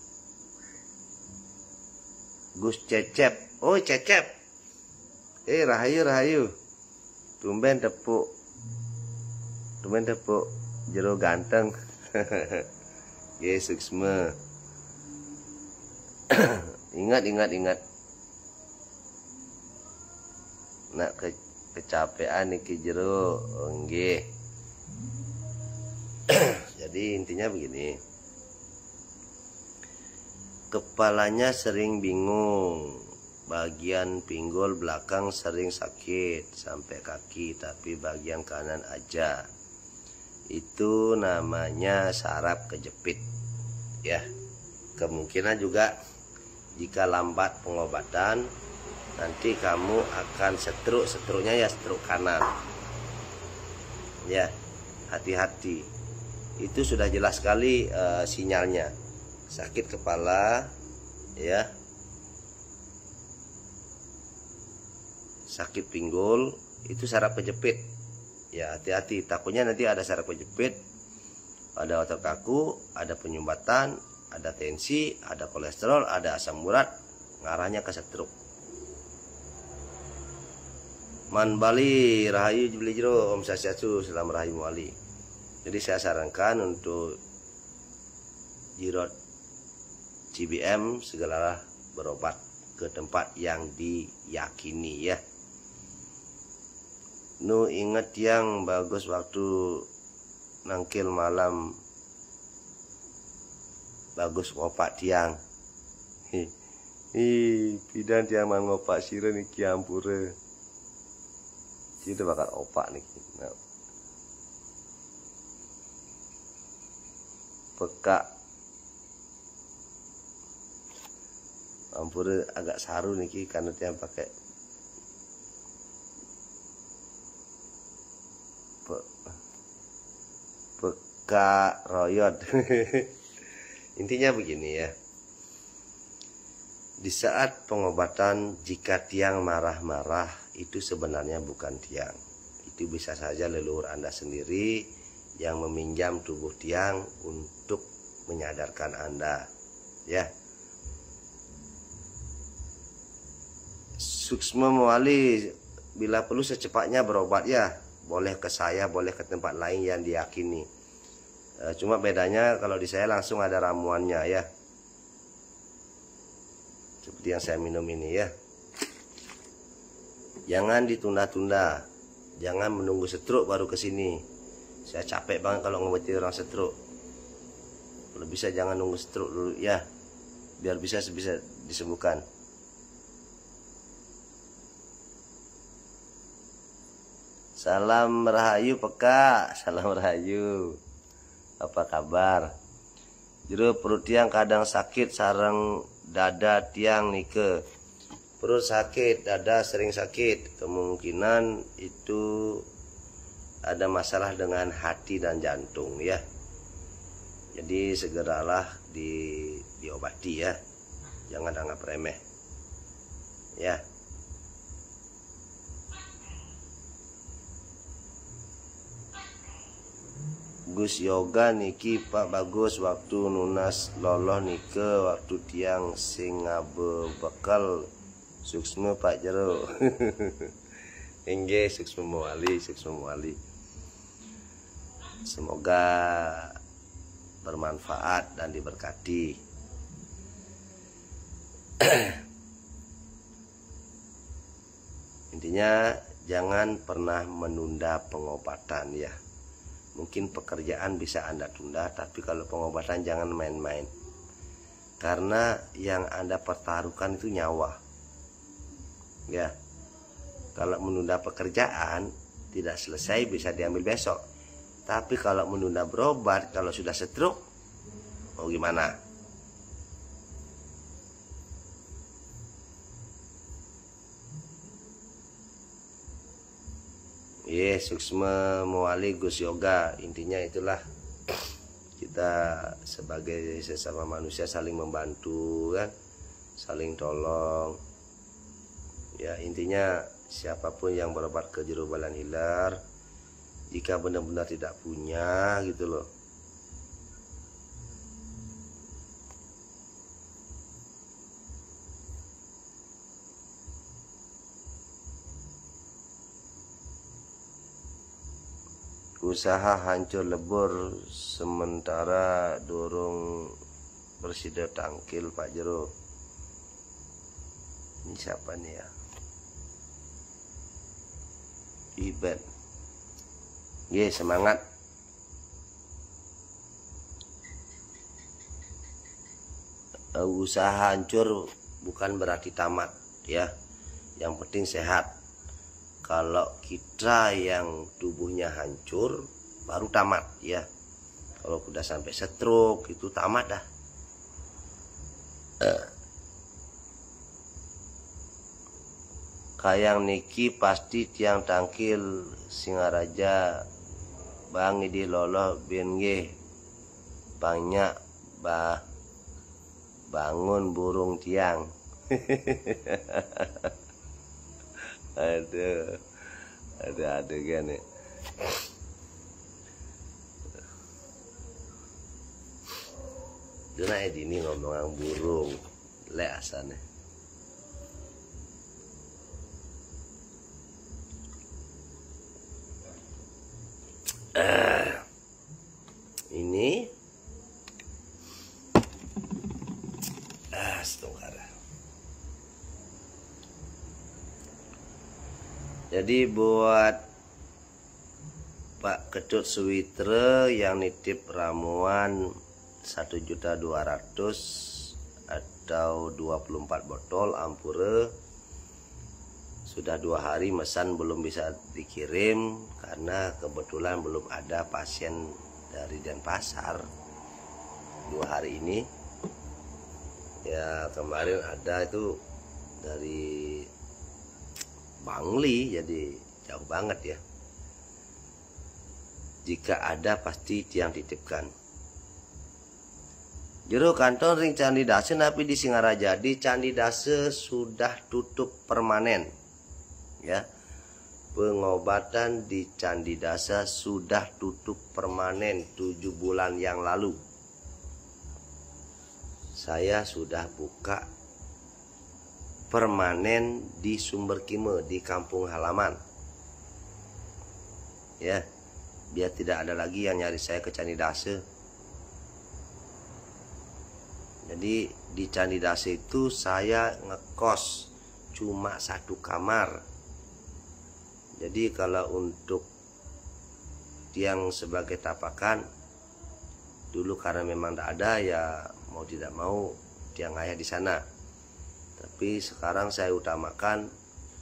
Speaker 1: Gus Cecep. Oh Cecep. Rahayu. Tumben tepuk jero ganteng. Suksme. Ingat. nak kecapean niki jero nggih. Jadi intinya begini, kepalanya sering bingung, bagian pinggul belakang sering sakit sampai kaki, tapi bagian kanan aja. Itu namanya saraf kejepit ya. Kemungkinan juga jika lambat pengobatan nanti kamu akan stroke. Stroke-nya ya stroke kanan ya, hati-hati. Itu sudah jelas sekali sinyalnya. Sakit kepala ya, sakit pinggul, itu saraf kejepit ya, hati-hati. Takutnya nanti ada saraf kejepit, ada otot kaku, ada penyumbatan, ada tensi, ada kolesterol, ada asam urat, ngarahnya ke stroke. Man Bali Rahayu Jibli Jero Om Swastiastu Salam Rahayu Muali. Jadi saya sarankan untuk Jirot CBM segeralah berobat ke tempat yang diyakini ya. Nu inget yang bagus waktu nangkil malam, bagus ngopak tiang. Pidan tiang man ngopak sira niki ampura. Kita bakal opak niki. Nah. Peka ampura agak saru niki karena tiang pakai peka royot. Intinya begini ya. Di saat pengobatan, jika tiang marah-marah, itu sebenarnya bukan tiang. Itu bisa saja leluhur Anda sendiri yang meminjam tubuh tiang untuk menyadarkan Anda. Ya. Suksma Muali, bila perlu secepatnya berobat ya. Boleh ke saya, boleh ke tempat lain yang diyakini. Cuma bedanya kalau di saya langsung ada ramuannya ya. Seperti yang saya minum ini ya. Jangan ditunda-tunda. Jangan menunggu stroke baru ke sini. Saya capek banget kalau ngobati orang stroke. Kalau bisa jangan nunggu stroke dulu ya. Biar bisa disembuhkan. Salam Rahayu Peka. Salam Rahayu. Apa kabar? Jero perut tiang kadang sakit, sarang dada tiang nike. Perut sakit, dada sering sakit. Kemungkinan itu ada masalah dengan hati dan jantung ya. Jadi segeralah diobati ya. Jangan anggap remeh. Ya. Gus Yoga niki Pak bagus waktu nunas loloh nike waktu tiang sing ngabe bekal suksma Pak Jero. Inggih suksma muali, suksma muali. Semoga bermanfaat dan diberkati. Intinya jangan pernah menunda pengobatan ya. Mungkin pekerjaan bisa Anda tunda, tapi kalau pengobatan jangan main-main. Karena yang Anda pertaruhkan itu nyawa. Ya. Kalau menunda pekerjaan tidak selesai bisa diambil besok. Tapi kalau menunda berobat, kalau sudah stroke, mau gimana? Suksma Muali Gus Yoga. Intinya itulah, kita sebagai sesama manusia saling membantu kan, saling tolong ya. Intinya siapapun yang berobat ke jero balan hilar, jika benar-benar tidak punya gitu loh, usaha hancur lebur sementara dorong bersida tangkil Pak Jero. Ini siapa nih ya? Ibet. Ye, semangat. Usaha hancur bukan berarti tamat ya. Yang penting sehat. Kalau kita yang tubuhnya hancur baru tamat ya. Kalau udah sampai stroke itu tamat dah. Kayang niki pasti tiang tangkil Singaraja bang di loloh BNG banyak bangun burung tiang. Aduh, ada adegan nih. Dina ini ngomong burung le asane. Ini setengah. Jadi buat Pak Ketut Suwitra yang nitip ramuan 1.200.000 atau 24 botol ampure, sudah 2 hari mesan belum bisa dikirim karena kebetulan belum ada pasien dari Denpasar 2 hari ini ya. Kemarin ada itu dari Bangli, jadi jauh banget ya. Jika ada pasti tiang titipkan. Jero kantor ring Candi Dase napi di Singaraja. Di Candi Dase sudah tutup permanen ya. Pengobatan di Candi Dase sudah tutup permanen 7 bulan yang lalu. Saya sudah buka permanen di Sumber Kime di kampung halaman ya, biar tidak ada lagi yang nyari saya ke Candi Dase. Jadi di Candi Dase itu saya ngekos cuma 1 kamar. Jadi kalau untuk tiang sebagai tapakan dulu karena memang tidak ada ya, mau tidak mau tiang ayah di sana. Tapi sekarang saya utamakan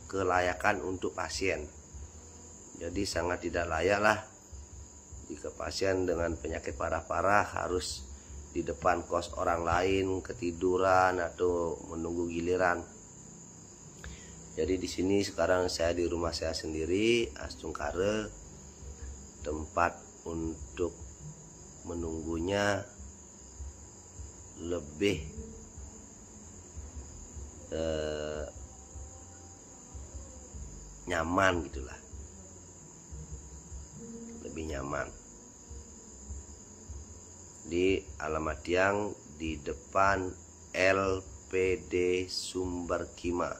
Speaker 1: kelayakan untuk pasien. Jadi sangat tidak layak lah jika pasien dengan penyakit parah-parah harus di depan kos orang lain ketiduran atau menunggu giliran. Jadi di sini sekarang saya di rumah saya sendiri, Astungkare, tempat untuk menunggunya lebih nyaman gitulah, lebih nyaman. Di alamat yang di depan LPD Sumber Kime,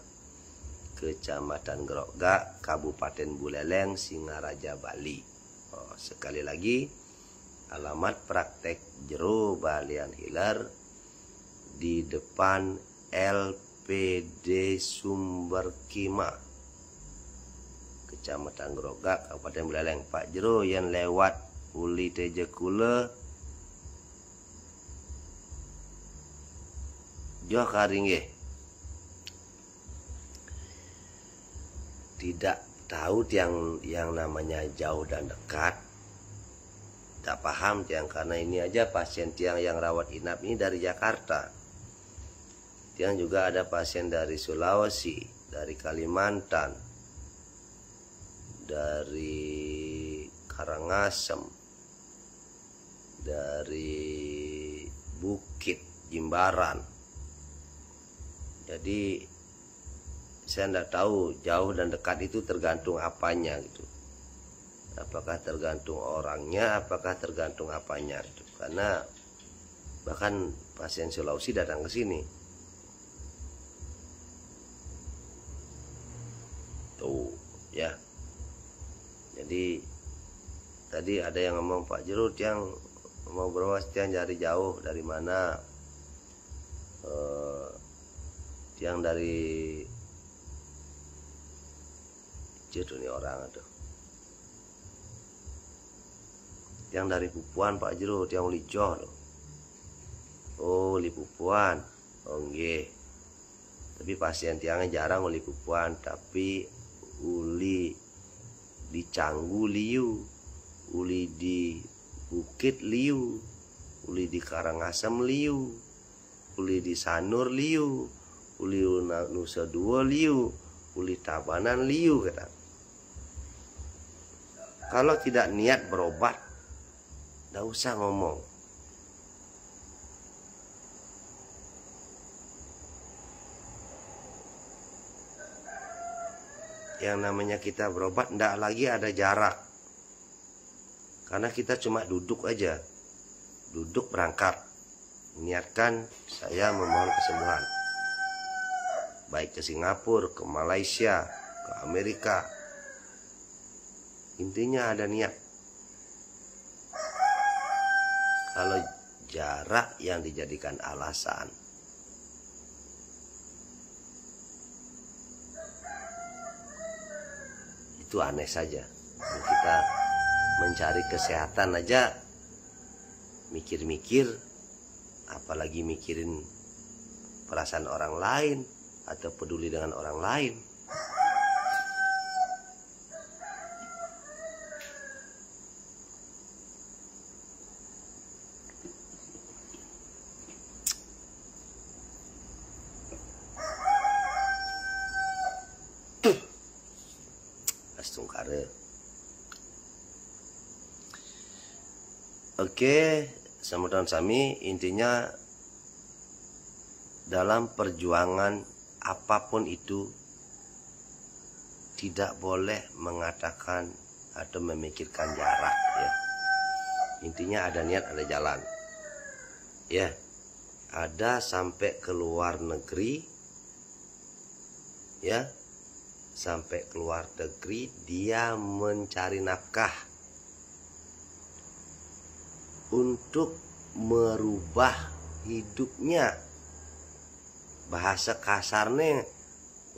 Speaker 1: Kecamatan Grogak, Kabupaten Buleleng, Singaraja, Bali. Sekali lagi, alamat praktek jero balian hilar di depan LPD Sumber Kime, Kecamatan Grogak, Kabupaten Buleleng. Pak jero yang lewat uli teje kula jo karingge. Tidak tahu yang namanya jauh dan dekat, tak paham tiang, karena ini aja pasien tiang yang rawat inap ini dari Jakarta. Tiang juga ada pasien dari Sulawesi, dari Kalimantan, dari Karangasem, dari Bukit Jimbaran. Jadi saya tidak tahu jauh dan dekat itu tergantung apanya gitu. Apakah tergantung orangnya, apakah tergantung apanya gitu. Karena bahkan pasien Sulawesi datang ke sini. Tuh ya. Jadi tadi ada yang ngomong, Pak Jerut yang mau berobat tiang dari jauh, dari mana? Tiang dari Jerut nih orang tuh. Tiang dari Pupuan Pak Jero, tiang lijoh loh. Oh, li Pupuan. Oh nggih. Tapi pasien tiangnya jarang uli Pupuan, tapi uli di Canggu liu, uli di Bukit liu, uli di Karangasem liu, uli di Sanur liu, uli Nusa Dua liu, uli Tabanan liu kata. Kalau tidak niat berobat, tidak usah ngomong. Yang namanya kita berobat tidak lagi ada jarak. Karena kita cuma duduk aja. Duduk berangkat. Niatkan saya memohon kesembuhan. Baik ke Singapura, ke Malaysia, ke Amerika. Intinya ada niat. Kalau jarak yang dijadikan alasan, itu aneh saja. Kita mencari kesehatan aja mikir-mikir, apalagi mikirin perasaan orang lain atau peduli dengan orang lain. Astungkare. Oke, samudan sami, intinya dalam perjuangan apapun itu tidak boleh mengatakan atau memikirkan jarak ya. Intinya ada niat, ada jalan. Ya. Ada sampai ke luar negeri. Ya. Sampai keluar negeri dia mencari nafkah untuk merubah hidupnya. Bahasa kasarnya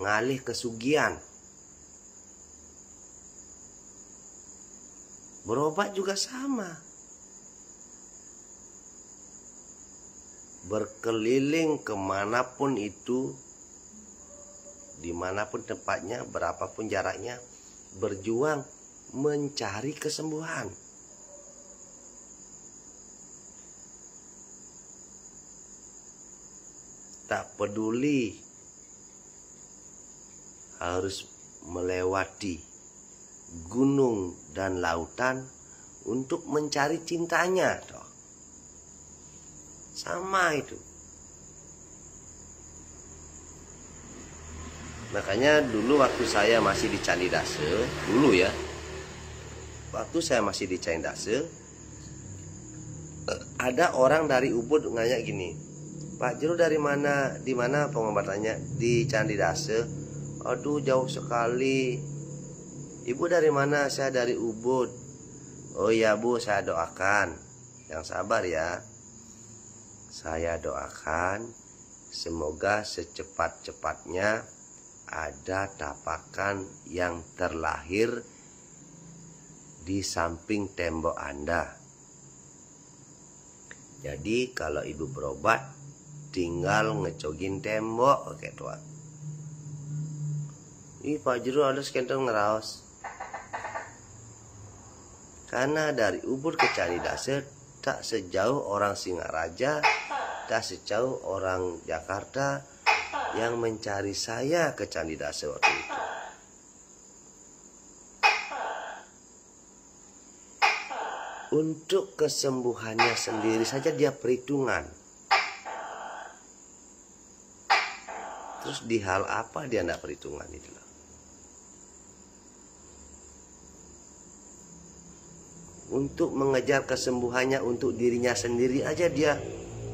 Speaker 1: ngalih kesugihan. Berobat juga sama. Berkeliling kemanapun itu, dimanapun tempatnya, berapapun jaraknya, berjuang mencari kesembuhan. Tak peduli harus melewati gunung dan lautan untuk mencari cintanya, toh. Sama itu. Makanya dulu waktu saya masih di Candi Dase, dulu ya. Waktu saya masih di Candi Dase, ada orang dari Ubud nanya gini, "Pak Jero dari mana? Di mana pengobatannya?" "Di Candi Dase." "Aduh, jauh sekali." "Ibu dari mana?" "Saya dari Ubud." "Oh iya Bu, saya doakan. Yang sabar ya. Saya doakan semoga secepat-cepatnya ada tapakan yang terlahir di samping tembok Anda. Jadi kalau ibu berobat tinggal ngecogin tembok." Oke tuan. "Ih Pak Jero ada skenteng ngeraos." Karena dari Ubud ke Candi Dase tak sejauh orang Singaraja, tak sejauh orang Jakarta yang mencari saya ke Candi Dase waktu itu. Untuk kesembuhannya sendiri saja dia perhitungan. Terus di hal apa dia tidak perhitungan itu loh. Untuk mengejar kesembuhannya untuk dirinya sendiri aja dia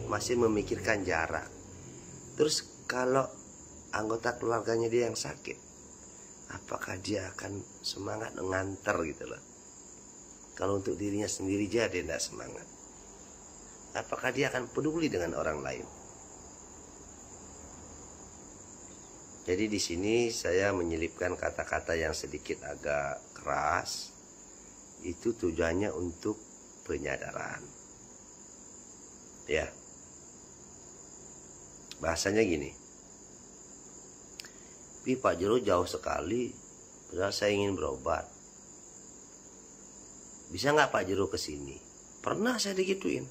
Speaker 1: masih memikirkan jarak. Terus kalau anggota keluarganya dia yang sakit, apakah dia akan semangat nganter gitu loh. Kalau untuk dirinya sendiri aja dia tidak semangat, apakah dia akan peduli dengan orang lain? Jadi di sini saya menyelipkan kata-kata yang sedikit agak keras. Itu tujuannya untuk penyadaran. Ya, bahasanya gini, Pak Jero jauh sekali, padahal saya ingin berobat. Bisa nggak Pak Jero kesini? Pernah saya digituin.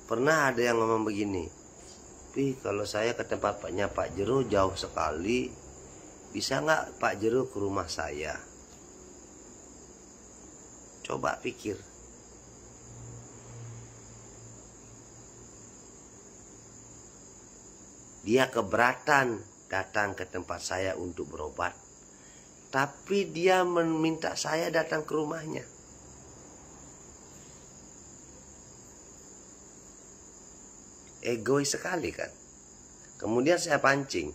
Speaker 1: Pernah ada yang ngomong begini, kalau saya ke tempatnya Pak Jero jauh sekali, bisa nggak Pak Jero ke rumah saya? Coba pikir. Dia keberatan datang ke tempat saya untuk berobat, tapi dia meminta saya datang ke rumahnya. Egois sekali kan. Kemudian saya pancing,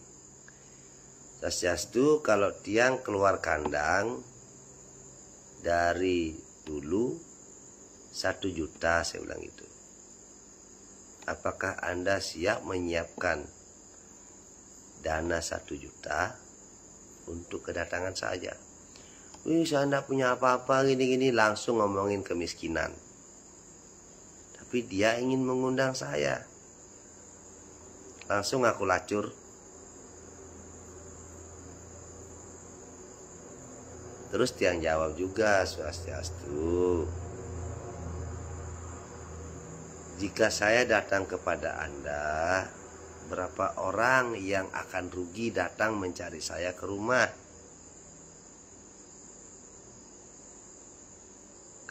Speaker 1: Swastiastu, kalau tiang keluar kandang dari dulu 1 juta, saya bilang itu. Apakah Anda siap menyiapkan dana 1 juta untuk kedatangan saja? Saya enggak punya apa-apa, gini-gini, langsung ngomongin kemiskinan. Tapi dia ingin mengundang saya. Langsung aku lacur. Terus tiang jawab juga, Swastiastu, jika saya datang kepada Anda, berapa orang yang akan rugi datang mencari saya ke rumah?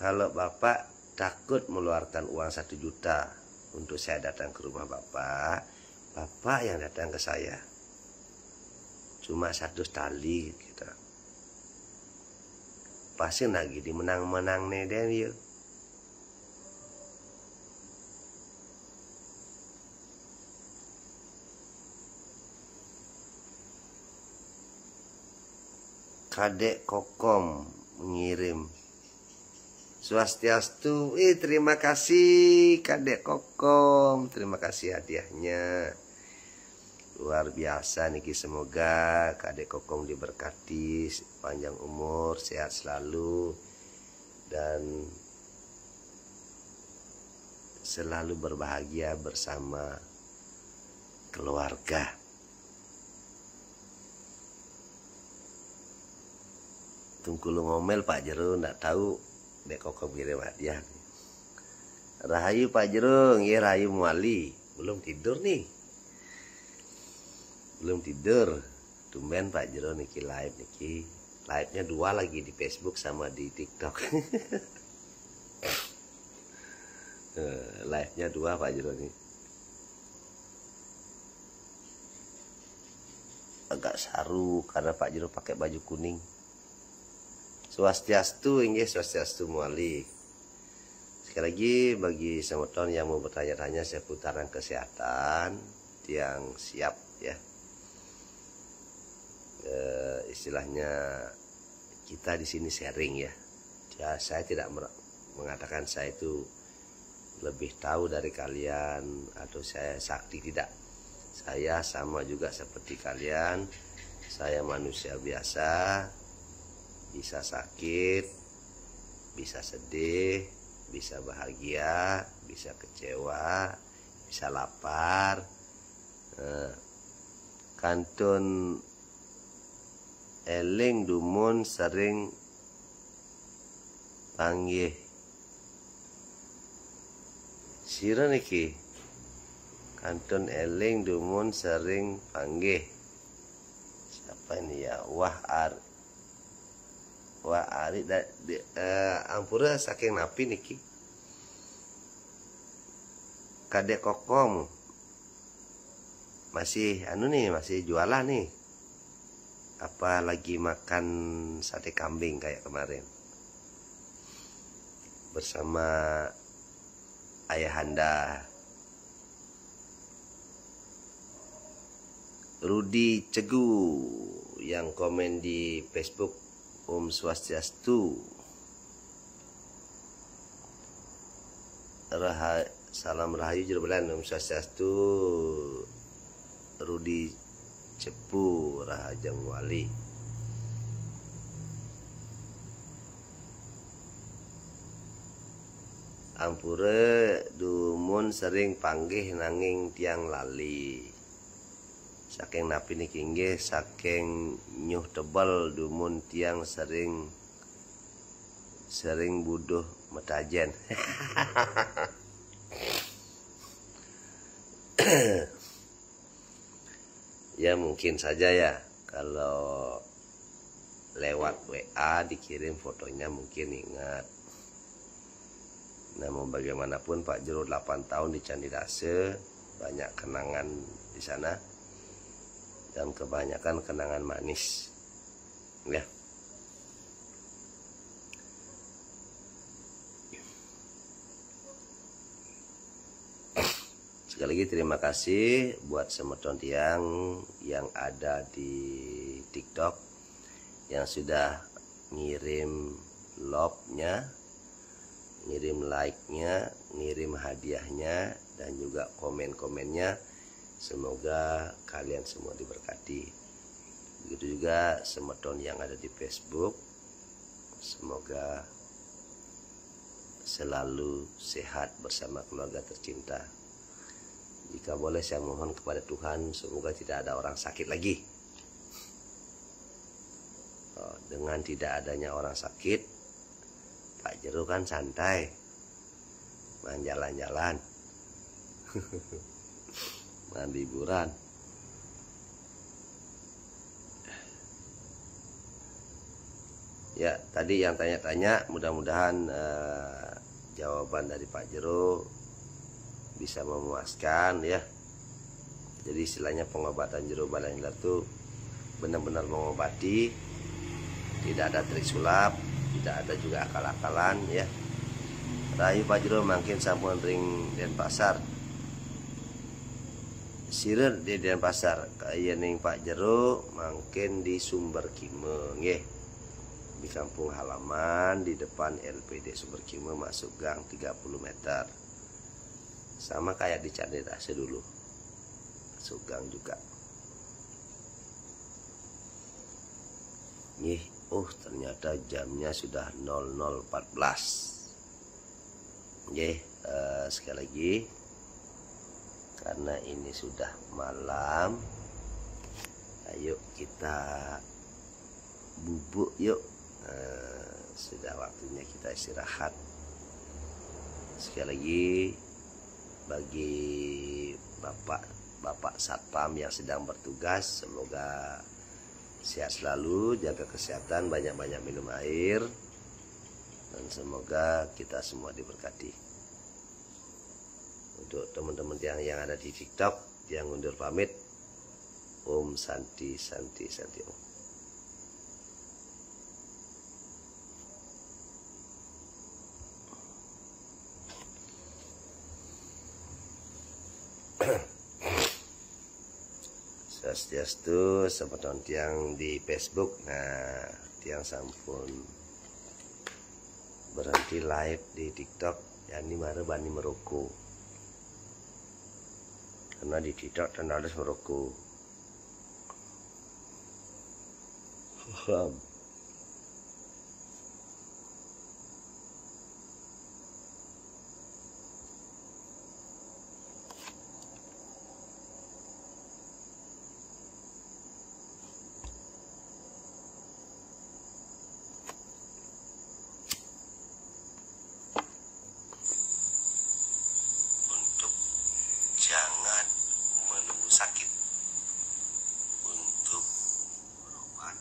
Speaker 1: Kalau Bapak takut mengeluarkan uang 1 juta untuk saya datang ke rumah Bapak, Bapak yang datang ke saya. Cuma 1 tali kita. Pasti lagi dimenang-menang neden yuk. Kadek Kokom mengirim, Swastiastu, terima kasih Kadek Kokom, terima kasih hadiahnya. Luar biasa niki, semoga Kadek Kokom diberkati, panjang umur, sehat selalu, dan selalu berbahagia bersama keluarga. Tungkulu ngomel Pak Jero, ndak tahu Dek Kokom kirim hadiah. Rahayu Pak Jero, ya Rahayu Muali, belum tidur nih. Belum tidur. Tumben Pak Jero niki live niki. Live-nya 2 lagi di Facebook sama di TikTok. Live-nya 2 Pak Jero nih. Agak saru karena Pak Jero pakai baju kuning. Swastiastu, inggih Swastiastu Muali. Sekali lagi bagi semeton yang mau bertanya-tanya seputaran kesehatan, yang siap ya. Istilahnya kita di sini sharing ya. Saya tidak mengatakan saya itu lebih tahu dari kalian atau saya sakti, tidak. Saya sama juga seperti kalian. Saya manusia biasa. Bisa sakit, bisa sedih, bisa bahagia, bisa kecewa, bisa lapar. Kantun eling dumun sering panggih. Sira niki, kantun eling dumun sering panggih. Siapa ini ya? Ari ampura saking napi niki. Kadek Kokom masih masih jualan nih. Apa lagi makan sate kambing kayak kemarin bersama ayahanda. Rudi Cegu yang komen di Facebook, Om Swastiastu, salam rahayu jerobelan, Om Swastiastu. Rudi Cepu Rahajang Wali. Ampure dumun sering panggih nanging tiang lali. Saking napi niki nggih saking nyuh tebal dumun tiang sering buduh metajen. Ya mungkin saja ya kalau lewat WA dikirim fotonya mungkin ingat. Namun bagaimanapun Pak Jero 8 tahun di Candi Dase, banyak kenangan di sana dan kebanyakan kenangan manis. Ya. Sekali lagi terima kasih buat semeton tiang yang ada di TikTok yang sudah ngirim love-nya, ngirim like-nya, ngirim hadiahnya, dan juga komen-komennya. Semoga kalian semua diberkati. Begitu juga semeton yang ada di Facebook. Semoga selalu sehat bersama keluarga tercinta. Jika boleh saya mohon kepada Tuhan, semoga tidak ada orang sakit lagi. Dengan tidak adanya orang sakit, Pak Jero kan santai, main jalan-jalan, main liburan. Ya, tadi yang tanya-tanya, mudah-mudahan jawaban dari Pak Jero bisa memuaskan ya. Jadi istilahnya pengobatan Jero Balailah itu benar-benar mengobati, tidak ada trik sulap, tidak ada juga akal-akalan ya. Rayu Pak Jero makin sampun ring Denpasar, sirer di Denpasar, kaya ning Pak Jero makin di Sumber Kime nggih, di kampung halaman di depan LPD Sumber Kime, masuk gang 30 meter. Sama kayak di Candi Dase dulu, masuk gang juga. Nih, ternyata jamnya sudah 00.14. Sekali lagi, karena ini sudah malam, ayo kita bubuk yuk. Sudah waktunya kita istirahat. Sekali lagi, bagi bapak satpam yang sedang bertugas, semoga sehat selalu, jaga kesehatan, banyak-banyak minum air, dan semoga kita semua diberkati. Untuk teman-teman yang ada di TikTok, yang undur pamit, Om Santi Santi Santi Om. Swastiastu, semeton tiang di Facebook. Nah, tiang sampun berhenti live di TikTok, yani mare bani merokok. Karena di TikTok dan harus merokok. Jangan menunggu sakit untuk berobat.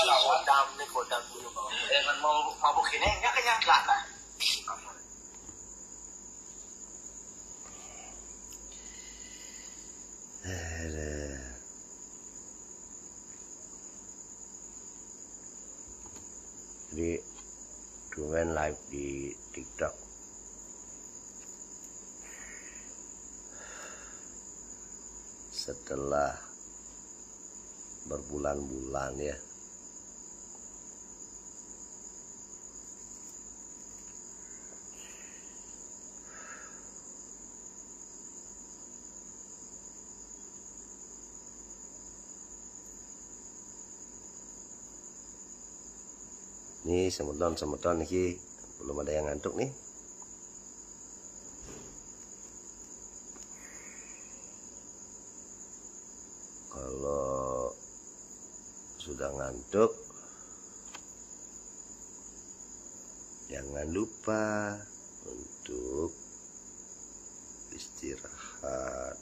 Speaker 2: kodam nih kodam dulu kau. Dengan mau mabuk ini enggak kenyang lah.
Speaker 1: Jadi Dumen live di TikTok. Setelah berbulan-bulan ya. Ini semeton nih, belum ada yang ngantuk nih. Kalau sudah ngantuk, jangan lupa untuk istirahat.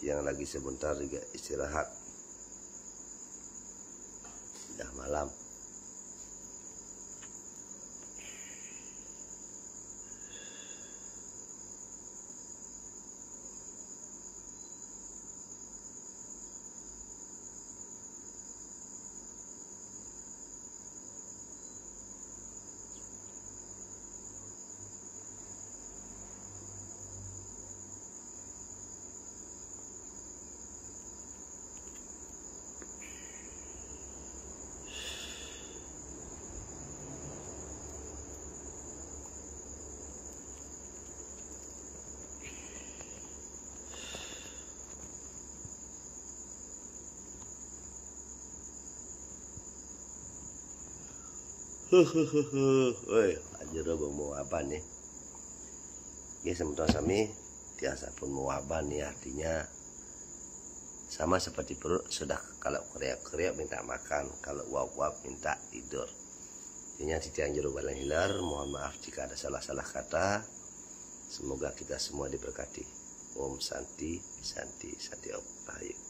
Speaker 1: Yang lagi sebentar juga istirahat. Sudah malam. Woi, ajar mau apa nih? Ya sementara sami tiasa pun mau apa nih, artinya sama seperti perut, sudah kalau kriak-kriak minta makan, kalau uap-uap minta tidur. Artinya titian jero balang hilar, mohon maaf jika ada salah-salah kata. Semoga kita semua diberkati. Om Santi, Santi, Santi Om Rahayu.